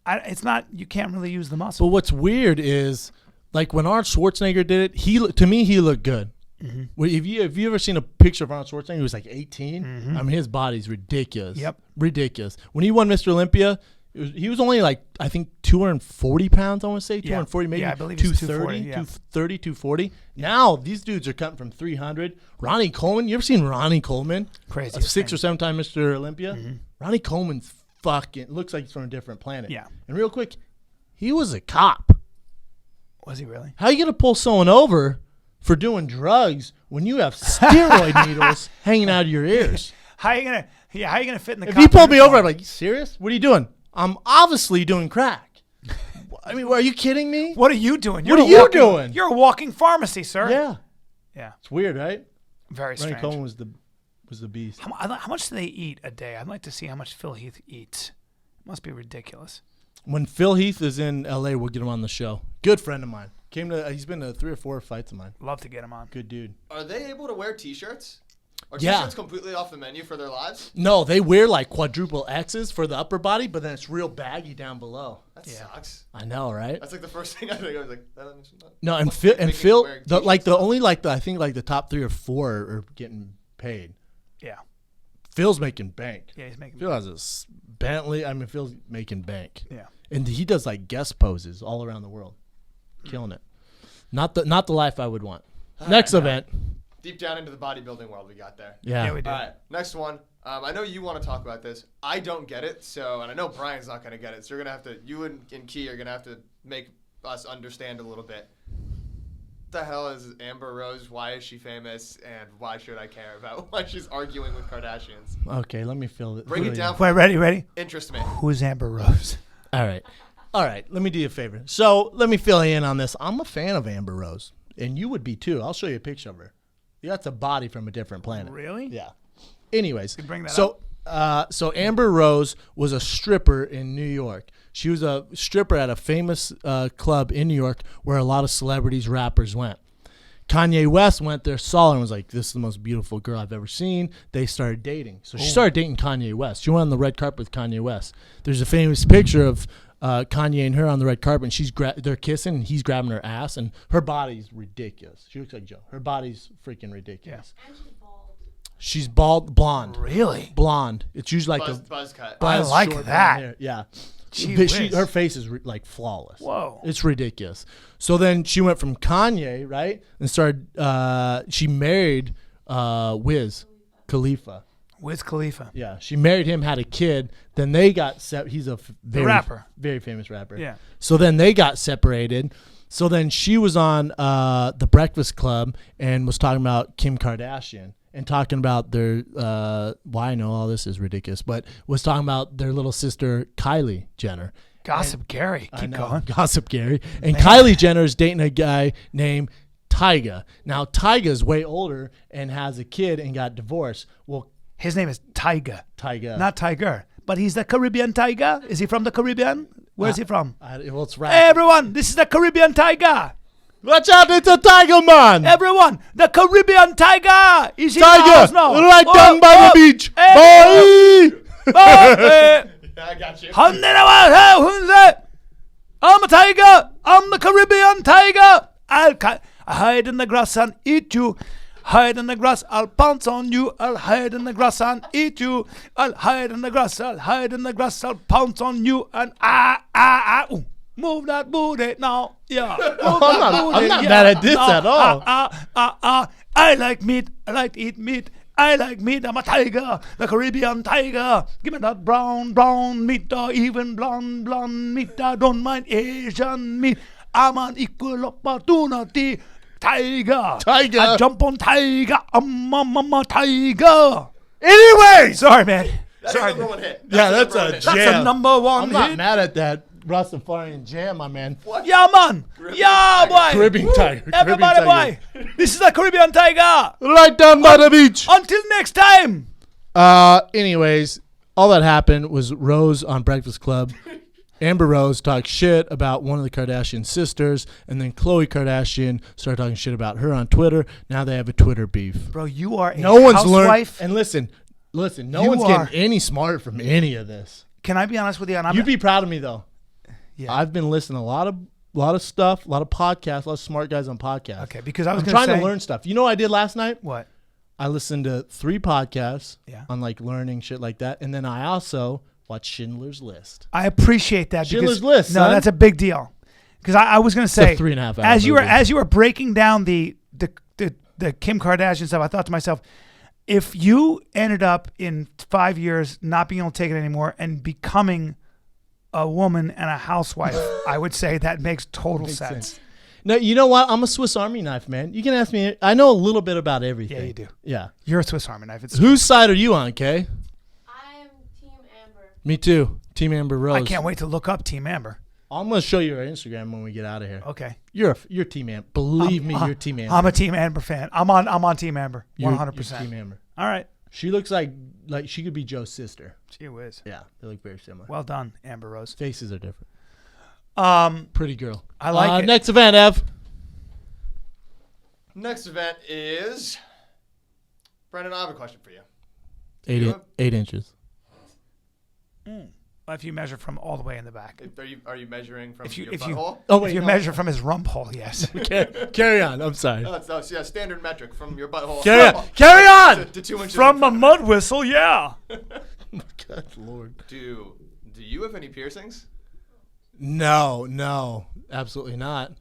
It's not. You can't really use the muscle. But what's weird is, like when Arnold Schwarzenegger did it, to me he looked good. Mm-hmm. Well, have you ever seen a picture of Arnold Schwarzenegger? He was like 18. Mm-hmm. I mean, his body's ridiculous. Yep, ridiculous. When he won Mr. Olympia, he was only like I think 240 pounds. I want to say 240, maybe. Yeah, I believe it's 230, 240. 240. Now these dudes are cutting from 300. Ronnie Coleman. You ever seen Ronnie Coleman? Crazy. 6 or 7 time Mr. Olympia. Mm-hmm. Ronnie Coleman's fucking looks like he's from a different planet. Yeah. And real quick, he was a cop. Was he really? How you gonna pull someone over for doing drugs when you have steroid needles hanging out of your ears? How are you gonna fit in the? If you pulled me over, I'm like, you serious? What are you doing? I'm obviously doing crack. I mean, are you kidding me? What are you doing? What are you doing? You're a walking pharmacy, sir. Yeah. Yeah. It's weird, right? Very strange. Ronnie Coleman was the beast. How much do they eat a day? I'd like to see how much Phil Heath eats. It must be ridiculous. When Phil Heath is in LA, we'll get him on the show. Good friend of mine. He's been to 3 or 4 fights of mine. Love to get him on. Good dude. Are they able to wear T-shirts? Are Yeah. T-shirts completely off the menu for their lives? No, they wear like quadruple X's for the upper body, but then it's real baggy down below. That sucks. I know, right? That's like the first thing I think. I was like, that's not. No, and What's Phil, making Phil, wearing the, like T-shirts? the only like the I think like the top 3 or 4 are getting paid. Yeah. Phil's making bank. Yeah, he's making. Phil has a Bentley. I mean, Phil's making bank. Yeah. And he does like guest poses all around the world, killing it. Not the life I would want. Next event. Deep down into the bodybuilding world, we got there. Yeah. Yeah, we do. All right, next one. I know you want to talk about this. I don't get it, and I know Brian's not going to get it. So you're going to have to, you and Key are going to have to make us understand a little bit. the hell is Amber Rose? Why is she famous? And why should I care about why she's arguing with Kardashians? Okay, let me fill it. Bring it down. Wait, ready? Interest me. Who's Amber Rose? All right. Let me do you a favor. So let me fill you in on this. I'm a fan of Amber Rose, and you would be too. I'll show you a picture of her. That's a body from a different planet. Really? Yeah. Anyways, bring that so Amber Rose was a stripper in New York. She was a stripper at a famous club in New York where a lot of celebrities, rappers went. Kanye West went there, saw her, and was like, this is the most beautiful girl I've ever seen. They started dating. So she started dating Kanye West. She went on the red carpet with Kanye West. There's a famous picture of Kanye and her on the red carpet, and they're kissing, and he's grabbing her ass, and her body's ridiculous. She looks like Joe. Her body's freaking ridiculous. And she's bald. She's blonde. Really? Blonde. It's usually like Buzz cut. I like short that. blonde hair. Yeah. Gee But whiz. her face is like flawless. Whoa. It's ridiculous. So then she went from Kanye, right? And started, she married Wiz Khalifa. Wiz Khalifa. Yeah. She married him, had a kid. Then they got, he's a rapper. Very famous rapper. Yeah. So then they got separated. So then she was on The Breakfast Club and was talking about Kim Kardashian. And talking about their, why I know all this is ridiculous, but was talking about their little sister, Kylie Jenner. Gossip Gary. Keep going. Gossip Gary. And Kylie Jenner is dating a guy named Tyga. Now, Tyga's way older and has a kid and got divorced. Well, His name is Tyga. Tyga. Not Tiger. But he's the Caribbean Tyga. Is he from the Caribbean? Where is he from? Well, it's rap. Hey, everyone. This is the Caribbean Tyga. Watch out, it's a Tiger Man. Everyone, the Caribbean Tiger is in the Tiger, house now. right down by the beach. Hey, Bye. I got you. I'm a tiger. I'm the Caribbean Tiger. I'll hide in the grass and eat you. Hide in the grass, I'll pounce on you. I'll hide in the grass and eat you. I'll hide in the grass, I'll pounce on you. And ooh. Move that booty now, yeah. I'm not mad at this at all. I like meat. I like to eat meat. I like meat. I'm a tiger, the Caribbean tiger. Give me that brown meat, or even blonde meat. I don't mind Asian meat. I'm an equal opportunity tiger. I jump on tiger. I'm a tiger. Anyway, sorry, man. That's a number one hit. Yeah, that's a hit. jam. That's a number one I'm hit. not mad at that Rastafarian jam, my man. What? Yeah, man. Yeah, boy. Caribbean tiger. Everybody, Caribbean boy. This is the Caribbean tiger. Right down by the beach. Until next time. Anyways, all that happened was Rose on Breakfast Club. Amber Rose talked shit about one of the Kardashian sisters, and then Khloe Kardashian started talking shit about her on Twitter. Now they have a Twitter beef. Bro, you are a No one's learned. housewife. And listen, no You one's are- getting any smarter from any of this. Can I be honest with you? And You'd be proud of me though. Yeah. I've been listening to a lot of stuff, a lot of podcasts, a lot of smart guys on podcasts. Okay, because I was I'm gonna trying say, to learn stuff. You know what I did last night? What? I listened to 3 podcasts Yeah. on like learning shit like that, and then I also watched Schindler's List. I appreciate that. Schindler's because, List, No, son. that's a big deal. Because I was gonna say, a 3.5 hour as you movie. were breaking down the Kim Kardashian stuff, I thought to myself, if you ended up in 5 years not being able to take it anymore and becoming a woman and a housewife, I would say that makes total sense. No, you know what? I'm a Swiss Army knife, man. You can ask me. I know a little bit about everything. Yeah, you do. Yeah. You're a Swiss Army knife. It's Whose side are you on, Kay? I'm Team Amber. Me too. Team Amber Rose. I can't wait to look up Team Amber. I'm gonna show you our Instagram when we get out of here. Okay. You're Team Amber. Believe me, you're Team Amber. I'm a Team Amber fan. I'm on Team Amber. You're 100%. Team Amber. All right. She looks like she could be Joe's sister. Gee whiz. Yeah, they look very similar. Well done, Amber Rose. Faces are different. Pretty girl. I like it. Next event, Ev. Next event is Brendan. I have a question for you. 8 inches. If you measure from all the way in the back. Are you measuring from If you your if you butthole? Oh, wait, if you no. measure from his rump hole, yes. Carry on. I'm sorry. No, it's yeah, standard metric from your butthole. Carry on. Carry on. To 2 inches. From a mud whistle, yeah. Good Lord. Do you have any piercings? No, absolutely not.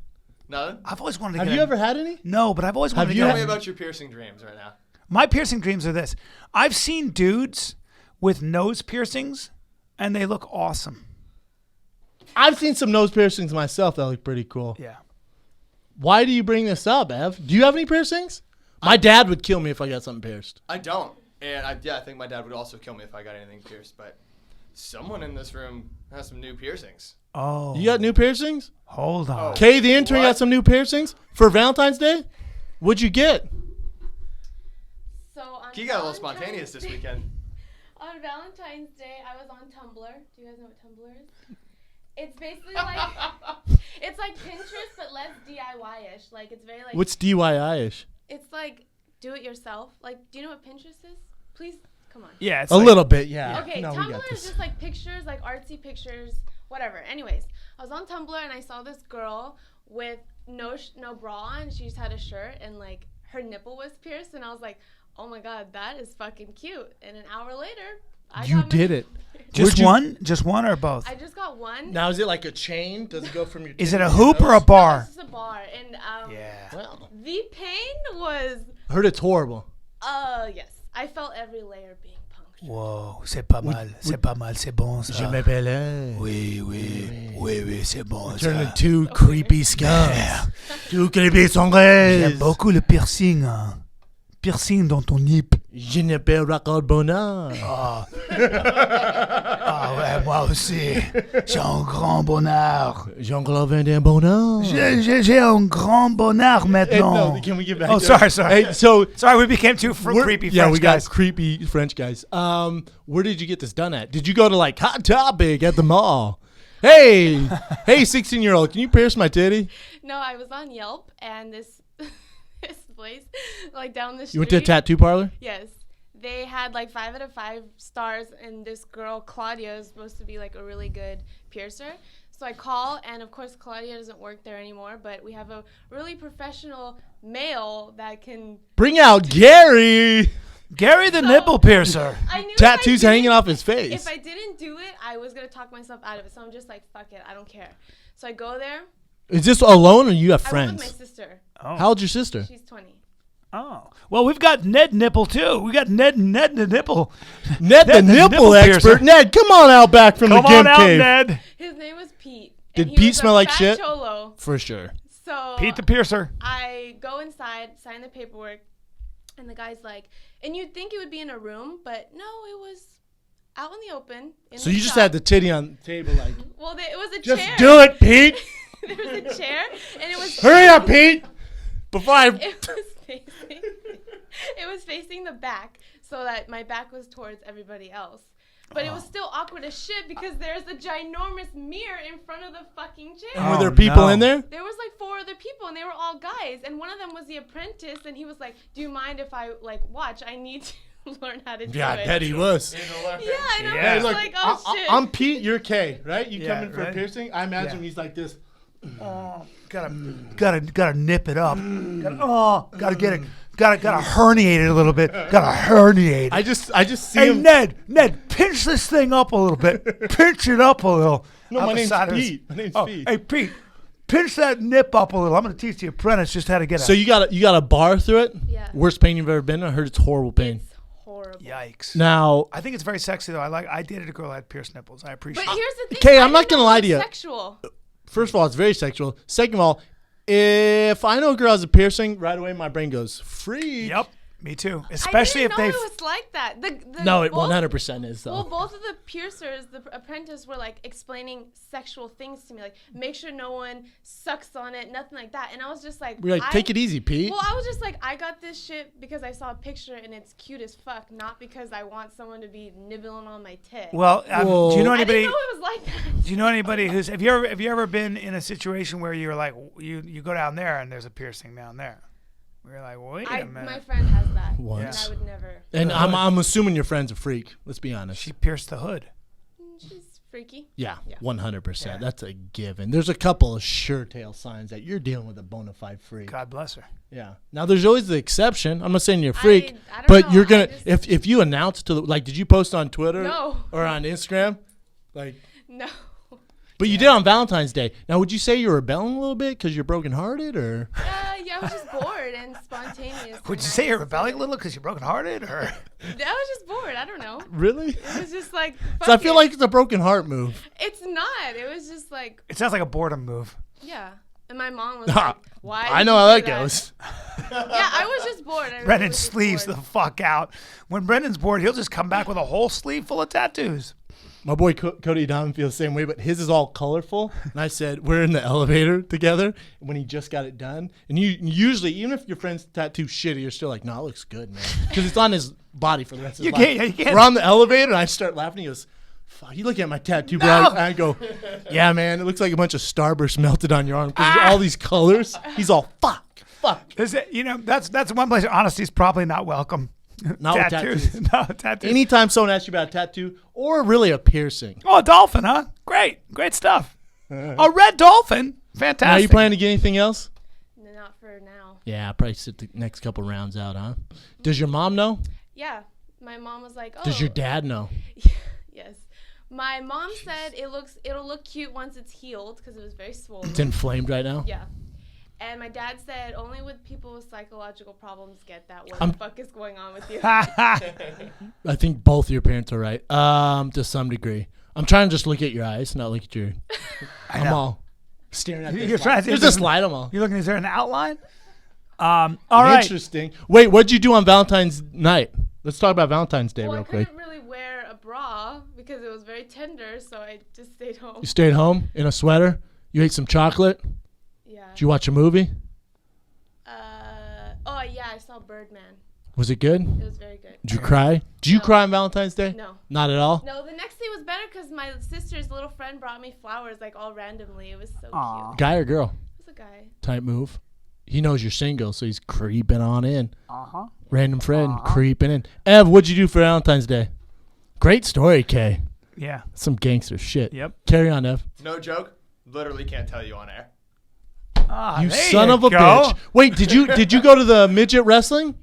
None. I've always wanted to Have get you a- ever had any? No, but I've always wanted to you get Tell a- me about your piercing dreams right now. My piercing dreams are this. I've seen dudes with nose piercings and they look awesome. I've seen some nose piercings myself that look pretty cool. Yeah. Why do you bring this up, Ev? Do you have any piercings? My dad would kill me if I got something pierced. I don't. And I think my dad would also kill me if I got anything pierced. But someone in this room has some new piercings. Oh. You got new piercings? Hold on. Oh. Kay, the intern, What? got some new piercings for Valentine's Day? What'd you get? So on He got a little Valentine's spontaneous this Day- weekend. On Valentine's Day, I was on Tumblr. Do you guys know what Tumblr is? It's basically like it's like Pinterest but less DIY-ish. Like it's very like What's DIY-ish? it's like do it yourself. Like do you know what Pinterest is? Please come on. Yeah, it's A like, little bit, yeah. Okay, No, we got Tumblr is this. just like pictures, like artsy pictures, whatever. Anyways, I was on Tumblr and I saw this girl with no bra on. She just had a shirt and like her nipple was pierced, and I was like, oh my god, that is fucking cute. And an hour later, I You got my- did it. Just one? Just one or both? I just got one. Now, is it like a chain? Does it go from your Is titty it a to your hoop or a nose? bar? It's just a bar, and Yeah. Well, the pain was, heard it's horrible. yes, I felt every layer being punctured. Wow, c'est pas mal, c'est pas mal, c'est bon ça. Je m'appelle. Oui, c'est bon Turn ça. into two creepy scums. Two creepy J'aime scums. beaucoup le piercing, hein. Piercing dans ton hip. Je n'appelle Raccord Bonheur. Ah ouais, moi aussi. J'ai un grand bonheur. Jean-Claude d'un Bonheur. J'ai un grand bonheur maintenant. No, can we get back Oh, to sorry, it? sorry. Hey, so Sorry, we became two we're- creepy yeah, French we got guys. creepy French guys. Where did you get this done at? Did you go to like Hot Topic at the mall? Hey, 16-year-old, can you pierce my titty? No, I was on Yelp, and this this place, like down the street. You went to a tattoo parlor? Yes. They had like 5 out of 5 stars, and this girl, Claudia, is supposed to be like a really good piercer. So I call, and of course, Claudia doesn't work there anymore, but we have a really professional male that can. Bring out Gary. Gary the nipple piercer. I knew Tattoos if I hanging didn't- off his face. If I didn't do it, I was going to talk myself out of it. So I'm just like, fuck it, I don't care. So I go there. Is this alone or you have I went with friends? my sister. Oh. How old's your sister? She's 20. Oh. Well, we've got Ned Nipple, too. We got Ned the Nipple. Ned, the nipple nipple expert. piercer. Ned, come on out back from Come the gimp on out, cave. Ned. His name was Pete. Did and he Pete was a smell like fat shit? Cholo. For sure. So Pete the piercer. I go inside, sign the paperwork, and the guy's like, and you'd think it would be in a room, but no, it was out in the open. In So the you just shop. had the titty on the table like, Well, it was a just chair. do it, Pete. There was a chair, and it was. Hurry up, Pete. Before I... It was facing. It was facing the back, so that my back was towards everybody else. But it was still awkward as shit because there's a ginormous mirror in front of the fucking chair. Were Oh, there people no. in there? There was like 4 other people, and they were all guys. And one of them was the apprentice, and he was like, "Do you mind if I like watch? I need to learn how to do Yeah, I it." bet he was. Yeah, and Yeah. I Hey, was look, like, "Oh shit!" I'm Pete, you're Kay, right? You Yeah, come in for a right. piercing? I imagine Yeah. he's like this. Gotta nip it up. Gotta get it. Gotta herniate it a little bit. Gotta herniate it. I just see Hey, him. Ned, pinch this thing up a little bit. Pinch it up a little. No, On my the name's side of his- Pete. My name's Oh, Pete. hey, Pete, pinch that nip up a little. I'm gonna teach the apprentice just how to get So it. you got a bar through it? Yeah. Worst pain you've ever been in? I heard it's horrible pain. It's horrible. Yikes. Now, I think it's very sexy though. I dated a girl that had pierced nipples. I appreciate But it. here's the thing. Kay, I I'm not didn't gonna know lie it to was you. Sexual. first of all, it's very sexual. Second of all, if I know a girl has a piercing, right away my brain goes, free. Yep, me too. Especially I if didn't know they've. it was like that. No, it both- 100% is, though. Well, both of the piercers, the apprentice, were like explaining sexual things to me, like make sure no one sucks on it, nothing like that. And I was just like, We're like, take it easy, Pete. Well, I was just like, I got this shit because I saw a picture and it's cute as fuck, not because I want someone to be nibbling on my tit. Well, Whoa. do you know I anybody? didn't know it was like that. Do you know anybody who's have you ever been in a situation where you're like you go down there and there's a piercing down there? We're like, wait a minute. My friend has that, Once. and I would never. And I'm assuming your friend's a freak. Let's be honest. She pierced the hood. She's freaky. Yeah, Yeah. 100%. Yeah. That's a given. There's a couple of sure tail signs that you're dealing with a bona fide freak. God bless her. Yeah. Now there's always the exception. I'm not saying you're a freak, I don't but know. you're gonna I just- if you announce to the, like, did you post on Twitter No. or on Instagram? Like, No. but you did on Valentine's Day. Now, would you say you're rebelling a little bit because you're brokenhearted, or? Yeah, I was just bored and spontaneous. Would and you I say you're just- rebelling a little because you're brokenhearted, or? I was just bored. I don't know. Really? It was just like. So I fuck feel it. like it's a broken heart move. It's not. It was just like, It sounds like a boredom move. yeah. And my mom was like, why? I did know you how do that goes. Yeah, I was just bored. I really Brennan was just sleeves the bored. fuck out. When Brennan's bored, he'll just come back with a whole sleeve full of tattoos. My boy Cody Diamond feels the same way, but his is all colorful. And I said, we're in the elevator together when he just got it done. And you usually, even if your friend's tattoo shitty, you're still like, no, it looks good, man. Because it's on his body for the rest of his life. You can't. We're on the elevator, and I start laughing. He goes, fuck, you look at my tattoo, bro. No. I go, yeah, man, it looks like a bunch of Starburst melted on your arm because all these colors. He's all, fuck. Is it, that's one place honesty is probably not welcome. Not with tattoos. No, tattoos. Anytime someone asks you about a tattoo or really a piercing. Oh, a dolphin, huh? Great stuff. A red dolphin, fantastic. Now, you planning to get anything else? Not for now. Yeah, I'll probably sit the next couple rounds out, huh? Does your mom know? Yeah, my mom was like, oh. Does your dad know? Yes. My mom said it'll look cute once it's healed because it was very swollen. It's inflamed right now? Yeah. And my dad said only with people with psychological problems get that. What the fuck is going on with you? I think both of your parents are right, to some degree. I'm trying to just look at your eyes, not look at your... I'm all staring at You're this trying light. to- There's this light, I'm all... You're looking, is there an outline? All right. Interesting. Wait, what'd you do on Valentine's night? Let's talk about Valentine's Day Well, real I quick. couldn't really wear a bra because it was very tender, so I just stayed home. You stayed home in a sweater? You ate some chocolate? Yeah. Did you watch a movie? Oh, yeah, I saw Birdman. Was it good? It was very good. Did you cry? Did you No. cry on Valentine's Day? No. Not at all? No, the next day was better because my sister's little friend brought me flowers, like, all randomly. It was so Aw. cute. Guy or girl? It was a guy. Type move. He knows you're single, so he's creeping on in. Uh-huh. Random friend creeping in. Ev, what'd you do for Valentine's Day? Great story, Kay. Yeah. Some gangster shit. Yep. Carry on, Ev. No joke. Literally can't tell you on air. Ah, You there son you of a go. bitch. Wait, did you go to the midget wrestling?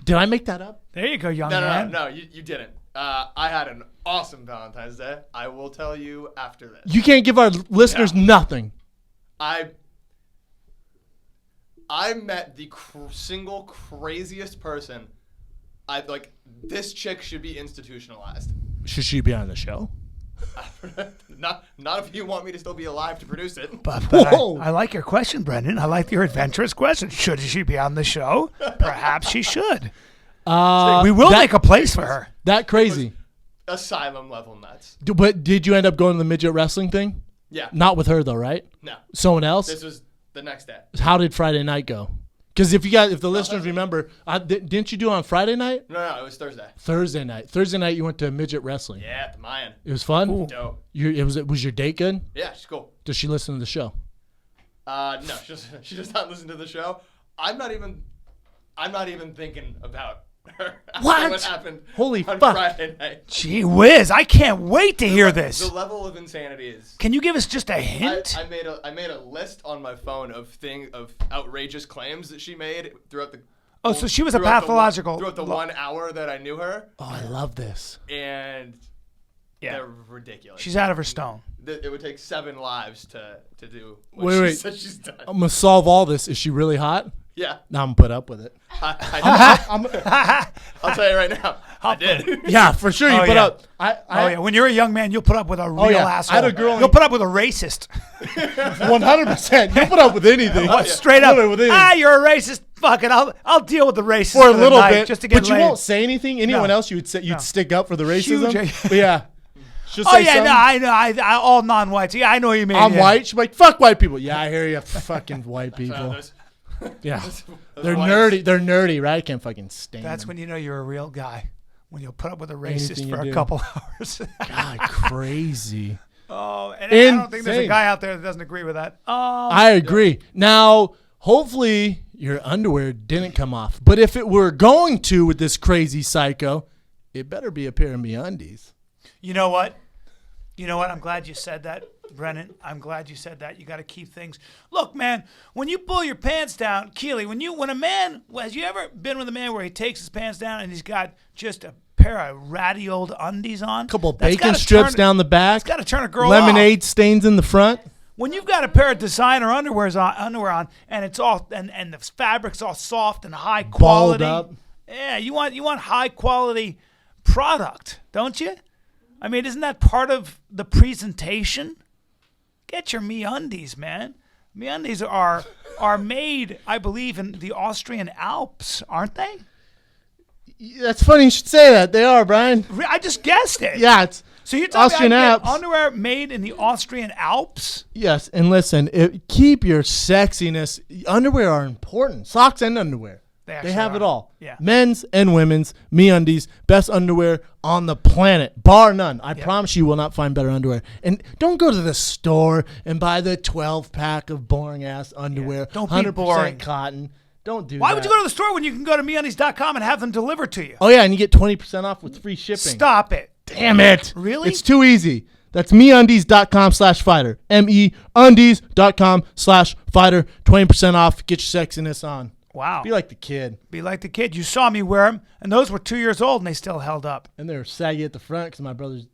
Did I make that up? There you go, young No, man. no, you didn't. I had an awesome Valentine's Day. I will tell you after this. You can't give our listeners nothing. I met the single craziest person. This chick should be institutionalized. Should she be on the show? not if you want me to still be alive to produce it. But Whoa. I like your question, Brendan. I like your adventurous question. Should she be on the show? Perhaps she should. We will make a place for her. That crazy. Asylum level nuts. But did you end up going to the midget wrestling thing? Yeah. Not with her though, right? No. Someone else? This was the next day. How did Friday night go? Because if the listeners remember, didn't you do it on Friday night? No, it was Thursday. Thursday night. Thursday night you went to midget wrestling. Yeah, at the Mayan. It was fun. Ooh. Dope. Was your date good? Yeah, she's cool. Does she listen to the show? No, she does not listen to the show. I'm not even thinking about her. What? What happened Holy on fuck. Friday night. Gee whiz, I can't wait to hear this. The level of insanity is. Can you give us just a hint? I made a list on my phone of outrageous claims that she made throughout the. Oh, so she was a throughout pathological. throughout the 1 hour that I knew her, Oh, I love this. and Yeah. they're ridiculous. She's out of her stone. It would take 7 lives to do what Wait, she wait. said she's done. I'm gonna solve all this. Is she really hot? Yeah, Now I'm gonna put up with it. I'll tell you right now, I did. Yeah, for sure. You Oh, put yeah. up. Oh yeah, when you're a young man, you'll put up with a real yeah. asshole. I had a girl in- You'll put up with a racist. 100%. You put up with anything. Straight up. Literally with anything. You're a racist. Fuck it. I'll deal with the racist For a the little night bit, just to get but you laid. won't say anything. Anyone No. else, you'd No. stick up for the racism. Huge. But yeah, she'll Oh say yeah, something. no, I know. I all non-whites. Yeah, I know what you mean. I'm yeah. white. She's like, fuck white people. Yeah, I hear you, fucking white people. Those- Yeah, those they're whites. nerdy. They're nerdy, right? I can't fucking stand That's them. when you know you're a real guy. When you'll put up with a racist Anything for you a do. couple hours. God, crazy. Oh, and I don't think there's a Insane. guy out there that doesn't agree with that. Oh, I agree. Now, hopefully, your underwear didn't come off. But if it were going to with this crazy psycho, it better be a pair of MeUndies. you know what? You know what? I'm glad you said that, Brennan. I'm glad you said that. You got to keep things. Look, man, when you pull your pants down, Keely, when a man, has you ever been with a man where he takes his pants down and he's got just a pair of ratty old undies on? Couple That's bacon gotta strips turn- down the back. It's got to turn a girl Lemonade off. stains in the front. When you've got a pair of designer underwear on, and it's all and the fabric's all soft and high quality. Balled up. Yeah, you want high quality product, don't you? I mean, isn't that part of the presentation? Get your MeUndies, man. MeUndies are made, I believe, in the Austrian Alps, aren't they? That's funny you should say that. They are, Brian. I just guessed it. Yeah, it's So you're telling Austrian me I get Alps. underwear made in the Austrian Alps? Yes, and listen, keep your sexiness. Underwear are important. Socks and underwear. They have it all. Yeah. Men's and women's, MeUndies, best underwear on the planet, bar none. I promise you will not find better underwear. And don't go to the store and buy the 12-pack of boring-ass underwear. Don't be 100% boring. cotton. Don't do that. Why would you go to the store when you can go to MeUndies.com and have them delivered to you? Oh, yeah, and you get 20% off with free shipping. Stop it. Damn it. Really? It's too easy. That's MeUndies.com/fighter. MEUndies.com/fighter. 20% off. Get your sexiness on. Wow. Be like the kid. Be like the kid. You saw me wear them, and those were 2 years old, and they still held up. And they're saggy at the front because my brother's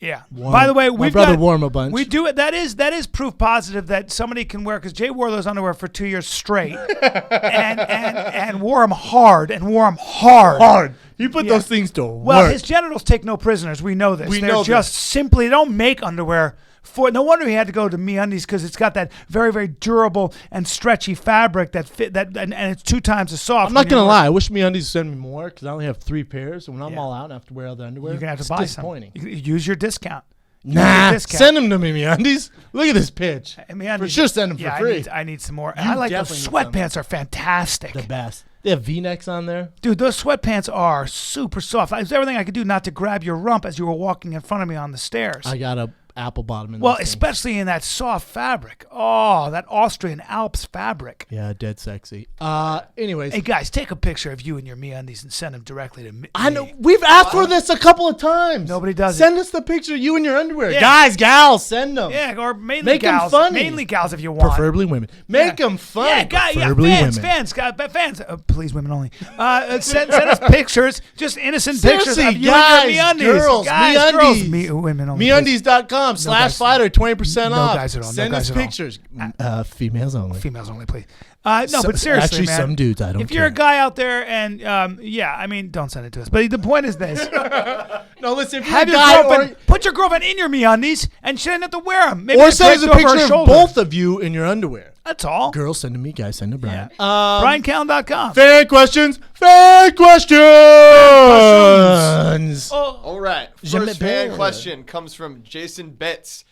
Yeah. warm. By the way, my brother wore them a bunch. We do it. That is proof positive that somebody can wear, because Jay wore those underwear for 2 years straight, and wore them hard. hard. You put those things to Well, work. his genitals take no prisoners. We know this. We They're know just simply, they don't make underwear for. No wonder he had to go to MeUndies, because it's got that very, very durable and stretchy fabric that fit and it's 2 times as soft. I'm not going to lie. I wish MeUndies send me more because I only have 3 pairs. And when I'm all out and I have to wear other underwear, You're gonna have to it's buy disappointing. some. Use your discount. Nah, discount. send them to me, MeUndies. Look at this pitch. MeUndies, For sure send them for free. I need some more. I like those definitely need sweatpants. Are fantastic. The best. They have V-necks on there. Dude, those sweatpants are super soft. There's everything I could do not to grab your rump as you were walking in front of me on the stairs. I got a apple bottom in Well, those things. especially in that soft fabric. Oh, that Austrian Alps fabric. Yeah, dead sexy. Anyways. Hey, guys, take a picture of you in your MeUndies and send them directly to me. I know. We've asked for this a couple of times. Nobody does Send us the picture of you in your underwear. Yeah. Guys, gals, send them. Yeah, or mainly Make 'em gals. funny. Mainly gals if you want. Preferably women. Make them fun. Yeah, Preferably fans, women. fans. Please, women only. Send us pictures, just innocent pictures Seriously, of you guys, in your MeUndies. girls, guys, MeUndies. girls, women only. MeUndies.com/fighter, 20% No off. guys at all. No Send guys us at all. pictures. Females only. Females only, please. No, but seriously, actually, man, some dudes, I don't If you're a care. guy out there, and don't send it to us. But the point is this: No, listen, if you're have a your guy girlfriend, put your girlfriend in your MeUndies, and she doesn't have to wear them. Maybe or they're send us a draped over picture her of shoulders. both of you in your underwear. That's all. Girls, send to me. Guys, send to Brian. BryanCallen.com. Fan questions. Fan questions. All right. Jamais First fan peur. question comes from Jason Betts.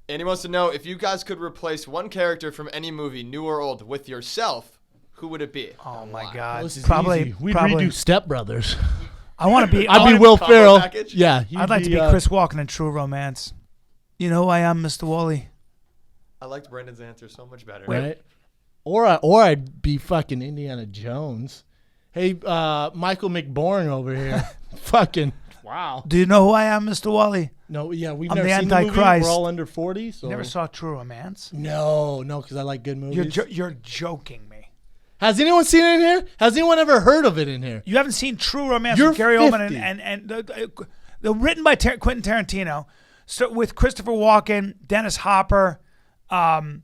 And he wants to know, if you guys could replace one character from any movie, new or old, with yourself, who would it be? Oh my God! This is Probably, easy. We'd probably. redo Step Brothers. I want to be. I'd be wanna Will combo Ferrell. package? Yeah, I'd like to be Chris Walken in True Romance. You know who I am, Mr. Wally. I liked Brendan's answer so much better. Right? Or I'd be fucking Indiana Jones. Hey, Michael McBourne over here. Fucking wow. Do you know who I am, Mr. Wally? No, yeah, we've I'm never the seen the movie. Antichrist. We're all under 40, so You never saw True Romance? No, because I like good movies. You're joking me. Has anyone seen it in here? Has anyone ever heard of it in here? You haven't seen True Romance You're with Gary Oldman 50. and the written by Quentin Tarantino, so with Christopher Walken, Dennis Hopper. I'm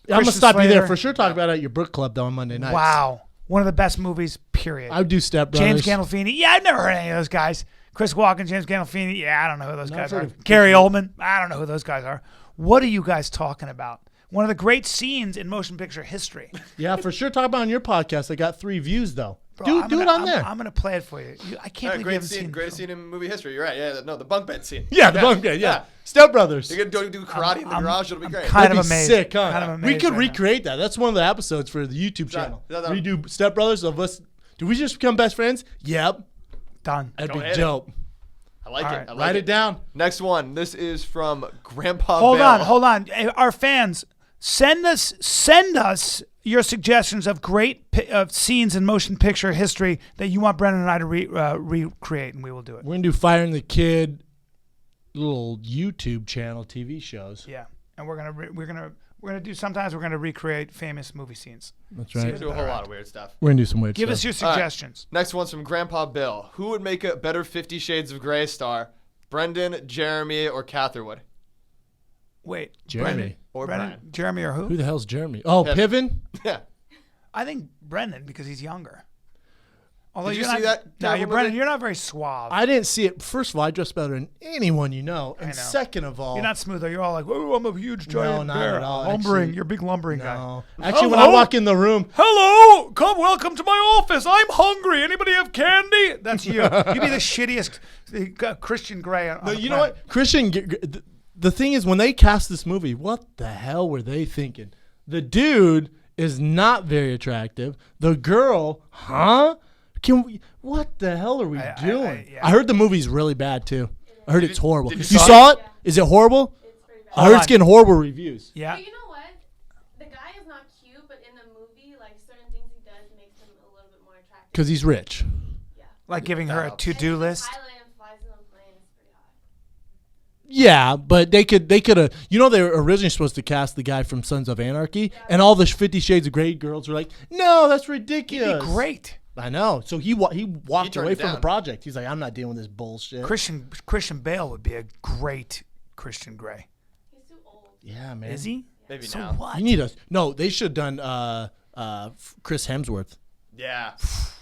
gonna Christian stop you there Slater. for sure. Talk about it at your book club though on Monday nights. Wow, one of the best movies. Period. I would do Step Brothers. James Gandolfini. Yeah, I've never heard any of those guys. Chris Walken, James Gandolfini. Yeah, I don't know who those No, guys I've heard are. of Gary Oldman. I don't know who those guys are. What are you guys talking about? One of the great scenes in motion picture history. Yeah, for sure. Talk about it on your podcast. I got 3 views though. Bro, do I'm it gonna- on there. I'm going to play it for you. I can't believe you Great haven't scene, seen greatest scene in movie history. You're right. Yeah, no, the bunk bed scene. Yeah, the bunk bed. Yeah. Step Brothers. You're going to do karate in the garage. It'll be great. kind That'd of be amazed. sick, huh? Kind of We amazed could right now. recreate that. That's one of the episodes for the YouTube channel. that- Redo Step Brothers of us. Do we just become best friends? Yep. Done. That'd Go be ahead. dope. I like All it. right. I like Write it down. Next one. This is from Grandpa Hold Bell. on. Hey, our fans, send us your suggestions of great scenes in motion picture history that you want Brendan and I to recreate, and we will do it. We're gonna do Fire and the Kid, little YouTube channel TV shows. Yeah, and we're gonna do. Sometimes we're gonna recreate famous movie scenes. That's We right. do a whole lot of weird stuff. We're gonna do some weird Give stuff. us your All right. suggestions. Next one's from Grandpa Bill. Who would make a better 50 Shades of Grey star? Brendan, Jeremy, or Catherwood? Wait, Jeremy. Brendan, Or Brendan, Bryan. Jeremy, or Who who? the hell's Jeremy? Oh, Piven. Piven. Yeah. I think Brendan because he's younger. Although Did you you're see not, that? No, terrible Brennan, movie? you're not very suave. I didn't see it. First of all, I dress better than anyone you know. And know. second of all, You're not smooth though. You're all like, "Oh, I'm a huge giant not bear." at all, Lumbering. actually. You're a big lumbering guy. no. Actually, when I Hello? walk in the room, Hello, welcome to my office. I'm hungry. Anybody have candy? That's you. You'd be the shittiest Christian Grey. On no, the you know planet. what? Christian, the thing is, when they cast this movie, what the hell were they thinking? The dude is not very attractive. The girl, huh? What the hell are we doing? yeah. I heard the movie's really bad too. I heard it's horrible. did You you saw it? Yeah. Is it horrible? It's pretty bad. I heard it's getting horrible reviews. Yeah. But you know what? The guy is not cute, but in the movie, like certain things he does makes him a little bit more attractive. Because he's rich. Yeah. Like giving her a And to-do And list. The pilot and flies in a plane is pretty hot. Yeah, but they could have. You know, they were originally supposed to cast the guy from Sons of Anarchy, and all the 50 Shades of Grey girls were like, "No, that's ridiculous." Great. I know. So he walked turned away it from the down. project. He's like, "I'm not dealing with this bullshit." Christian Bale would be a great Christian Grey. He's too old. Yeah, man. Is he? Maybe So now. what? You need us. No, they should have done Chris Hemsworth. Yeah.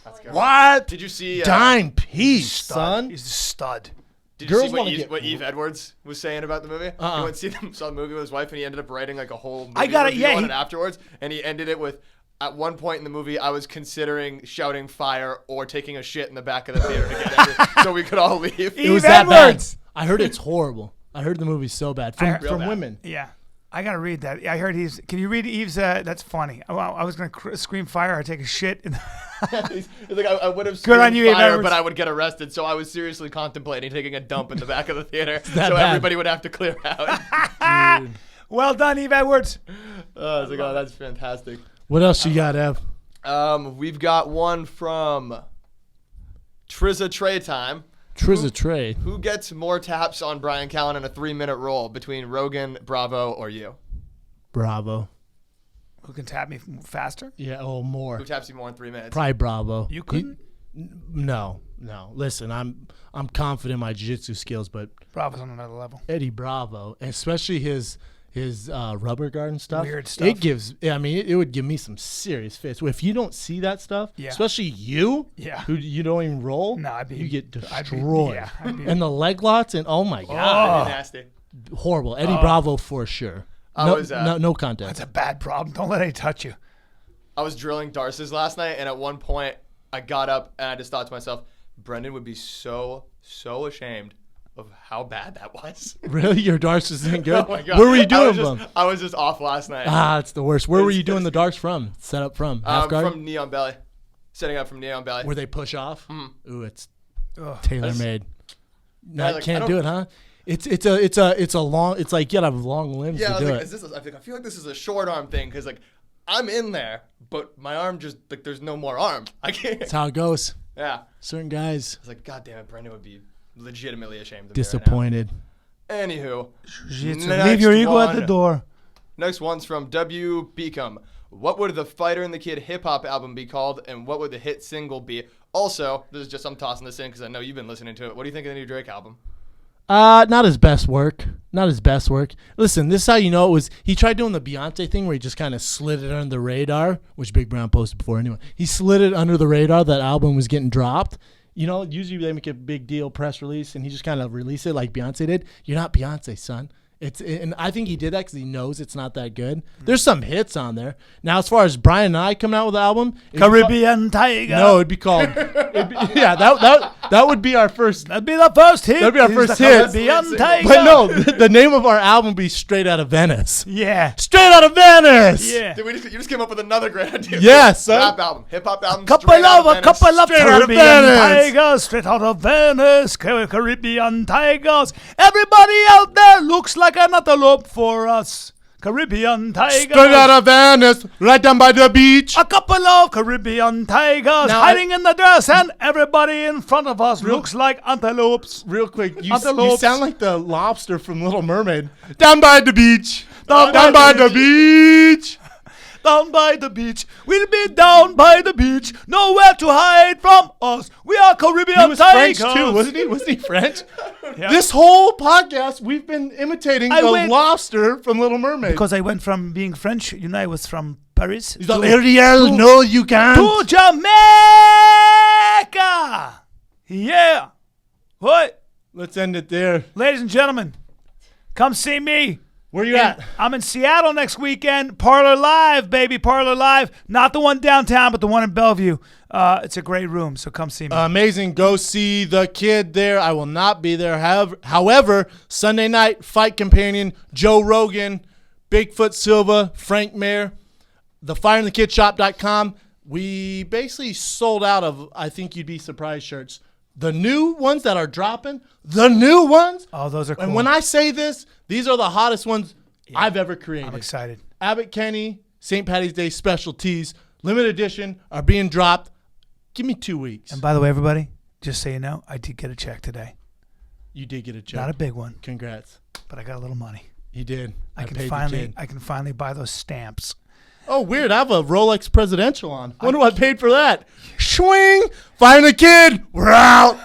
That's good. What? Did you see? Dime piece, Stud. son. He's a stud. Did you Girls see wanna get- what Eve Edwards was saying about the movie? He went and saw the movie with his wife, and he ended up writing like a whole movie I got it, review yeah, on he- it afterwards. And he ended it with, at one point in the movie, I was considering shouting fire or taking a shit in the back of the theater to get so we could all leave. It was Eve that Edwards. bad. I heard it's horrible. I heard the movie's so bad I heard- from Real bad. women. Yeah. I gotta read that. I heard he's. Can you read Eve's? That's funny. I was gonna scream fire or take a shit. He's like, I would have Good on screamed you, Eve fire, Edwards. but I would get arrested. So I was seriously contemplating taking a dump in the back of the theater, so that bad. everybody would have to clear out. Well done, Eve Edwards. I was like, oh, that's fantastic. What else you got, Ev? We've got one from Trizza Trey Time. Trizza Trey. Who gets more taps on Bryan Callen in a 3-minute roll between Rogan, Bravo, or you? Bravo. Who can tap me faster? Yeah. Oh, more. Who taps you more in 3 minutes? Probably Bravo. You couldn't. No. Listen, I'm confident in my jiu-jitsu skills, but Bravo's on another level. Eddie Bravo, especially his rubber guard and stuff. Weird stuff. It gives. I mean, it would give me some serious fits. If you don't see that stuff, Yeah. especially you, Yeah. who you don't even roll, No, I'd be- you get I'd be- destroyed. yeah, I'd be- And the leg lots and oh my god, That'd be nasty. horrible. Eddie Bravo for sure. No That's contest. a bad problem. Don't let anybody touch you. I was drilling Darces last night, and at one point, I got up and I just thought to myself, Brendan would be so ashamed of how bad that was. Really, your darts isn't good. Oh my God. Where were you doing them? I was just off last night. It's the worst. Where were you doing the darts from? Set up from half guard. From Knee on Belly. Setting up from Knee on Belly. Where they push off. Ooh, it's Ugh. tailor made. No, Yeah, like, I can't don't- do it, huh? It's a long. It's like you gotta have long limbs Yeah, I to was do like, it. I feel like this is a short arm thing because like I'm in there, but my arm just like there's no more arm. I can't. That's how it goes. Yeah. Certain guys I was like, God damn it, Brendan would be legitimately ashamed of disappointed. me right now. Anywho, Jiu-jitsu. Next Leave your ego at one. the door. next one's from W. Beacom. What would the Fighter and the Kid hip hop album be called, and what would the hit single be? Also, this is just I'm tossing this in because I know you've been listening to it. What do you think of the new Drake album? Not his best work. Not his best work. Listen, this is how you know it was. He tried doing the Beyonce thing where he just kind of slid it under the radar, which Big Brown posted before anyway. He slid it under the radar. That album was getting dropped. You know, usually they make a big deal press release, and he just kind of released it like Beyonce did. You're not Beyonce, son. And I think he did that because he knows it's not that good. There's some hits on there. Now, as far as Bryan and I coming out with the album, Caribbean Tiger. no, it'd be called. That would be our first. That'd be the first hit. That'd be our is first the hit. Caribbean Tiger. But no, the name of our album would be Straight Outta Venice. Yeah. Straight Outta Venice. Yeah. Dude, you just came up with another great idea. Yeah, son. Rap album, hip hop album. Couple straight out of Venice. Straight outta Caribbean Venice. Tigers, straight out of Venice, Caribbean Tigers. Everybody out there looks like an antelope for us. Caribbean Tigers. Straight Outta Venice, right down by the beach. A couple of Caribbean Tigers Now hiding in the grass, and everybody in front of us looks like antelopes. Real quick, you Antelopes. sound like the lobster from Little Mermaid. Down by the beach. Down Down by by the beach. Down by the beach, we'll be down by the beach. Nowhere to hide from us. We are Caribbean He was French Tigers. too, wasn't he? Wasn't he French? Yeah. This whole podcast, we've been imitating I the went- lobster from Little Mermaid. Because I went from being French, you know, I was from Paris. He's like, Ariel, no, you can't. To Jamaica. Yeah. What? Let's end it there. Ladies and gentlemen, come see me. Where you at? I'm in Seattle next weekend. Parlor Live, baby. Parlor Live. Not the one downtown, but the one in Bellevue. It's a great room, so come see me. Amazing. Go see the kid there. I will not be there. However, Sunday night, Fight Companion, Joe Rogan, Bigfoot Silva, Frank Mayer, thefireandthekidshop.com. We basically sold out of, I think you'd be surprised, shirts. The new ones that are dropping, the new ones. Oh, those are cool. And when I say this, these are the hottest ones I've ever created. I'm excited. Abbot Kinney, St. Patty's Day specialties, limited edition, are being dropped. Give me 2 weeks. And by the way, everybody, just so you know, I did get a check today. You did get a check. Not a big one, Congrats. but I got a little money. You did. I paid can finally buy those stamps. Oh, weird. I have a Rolex Presidential on. Wonder what I paid for that. Swing. Find the kid. We're out.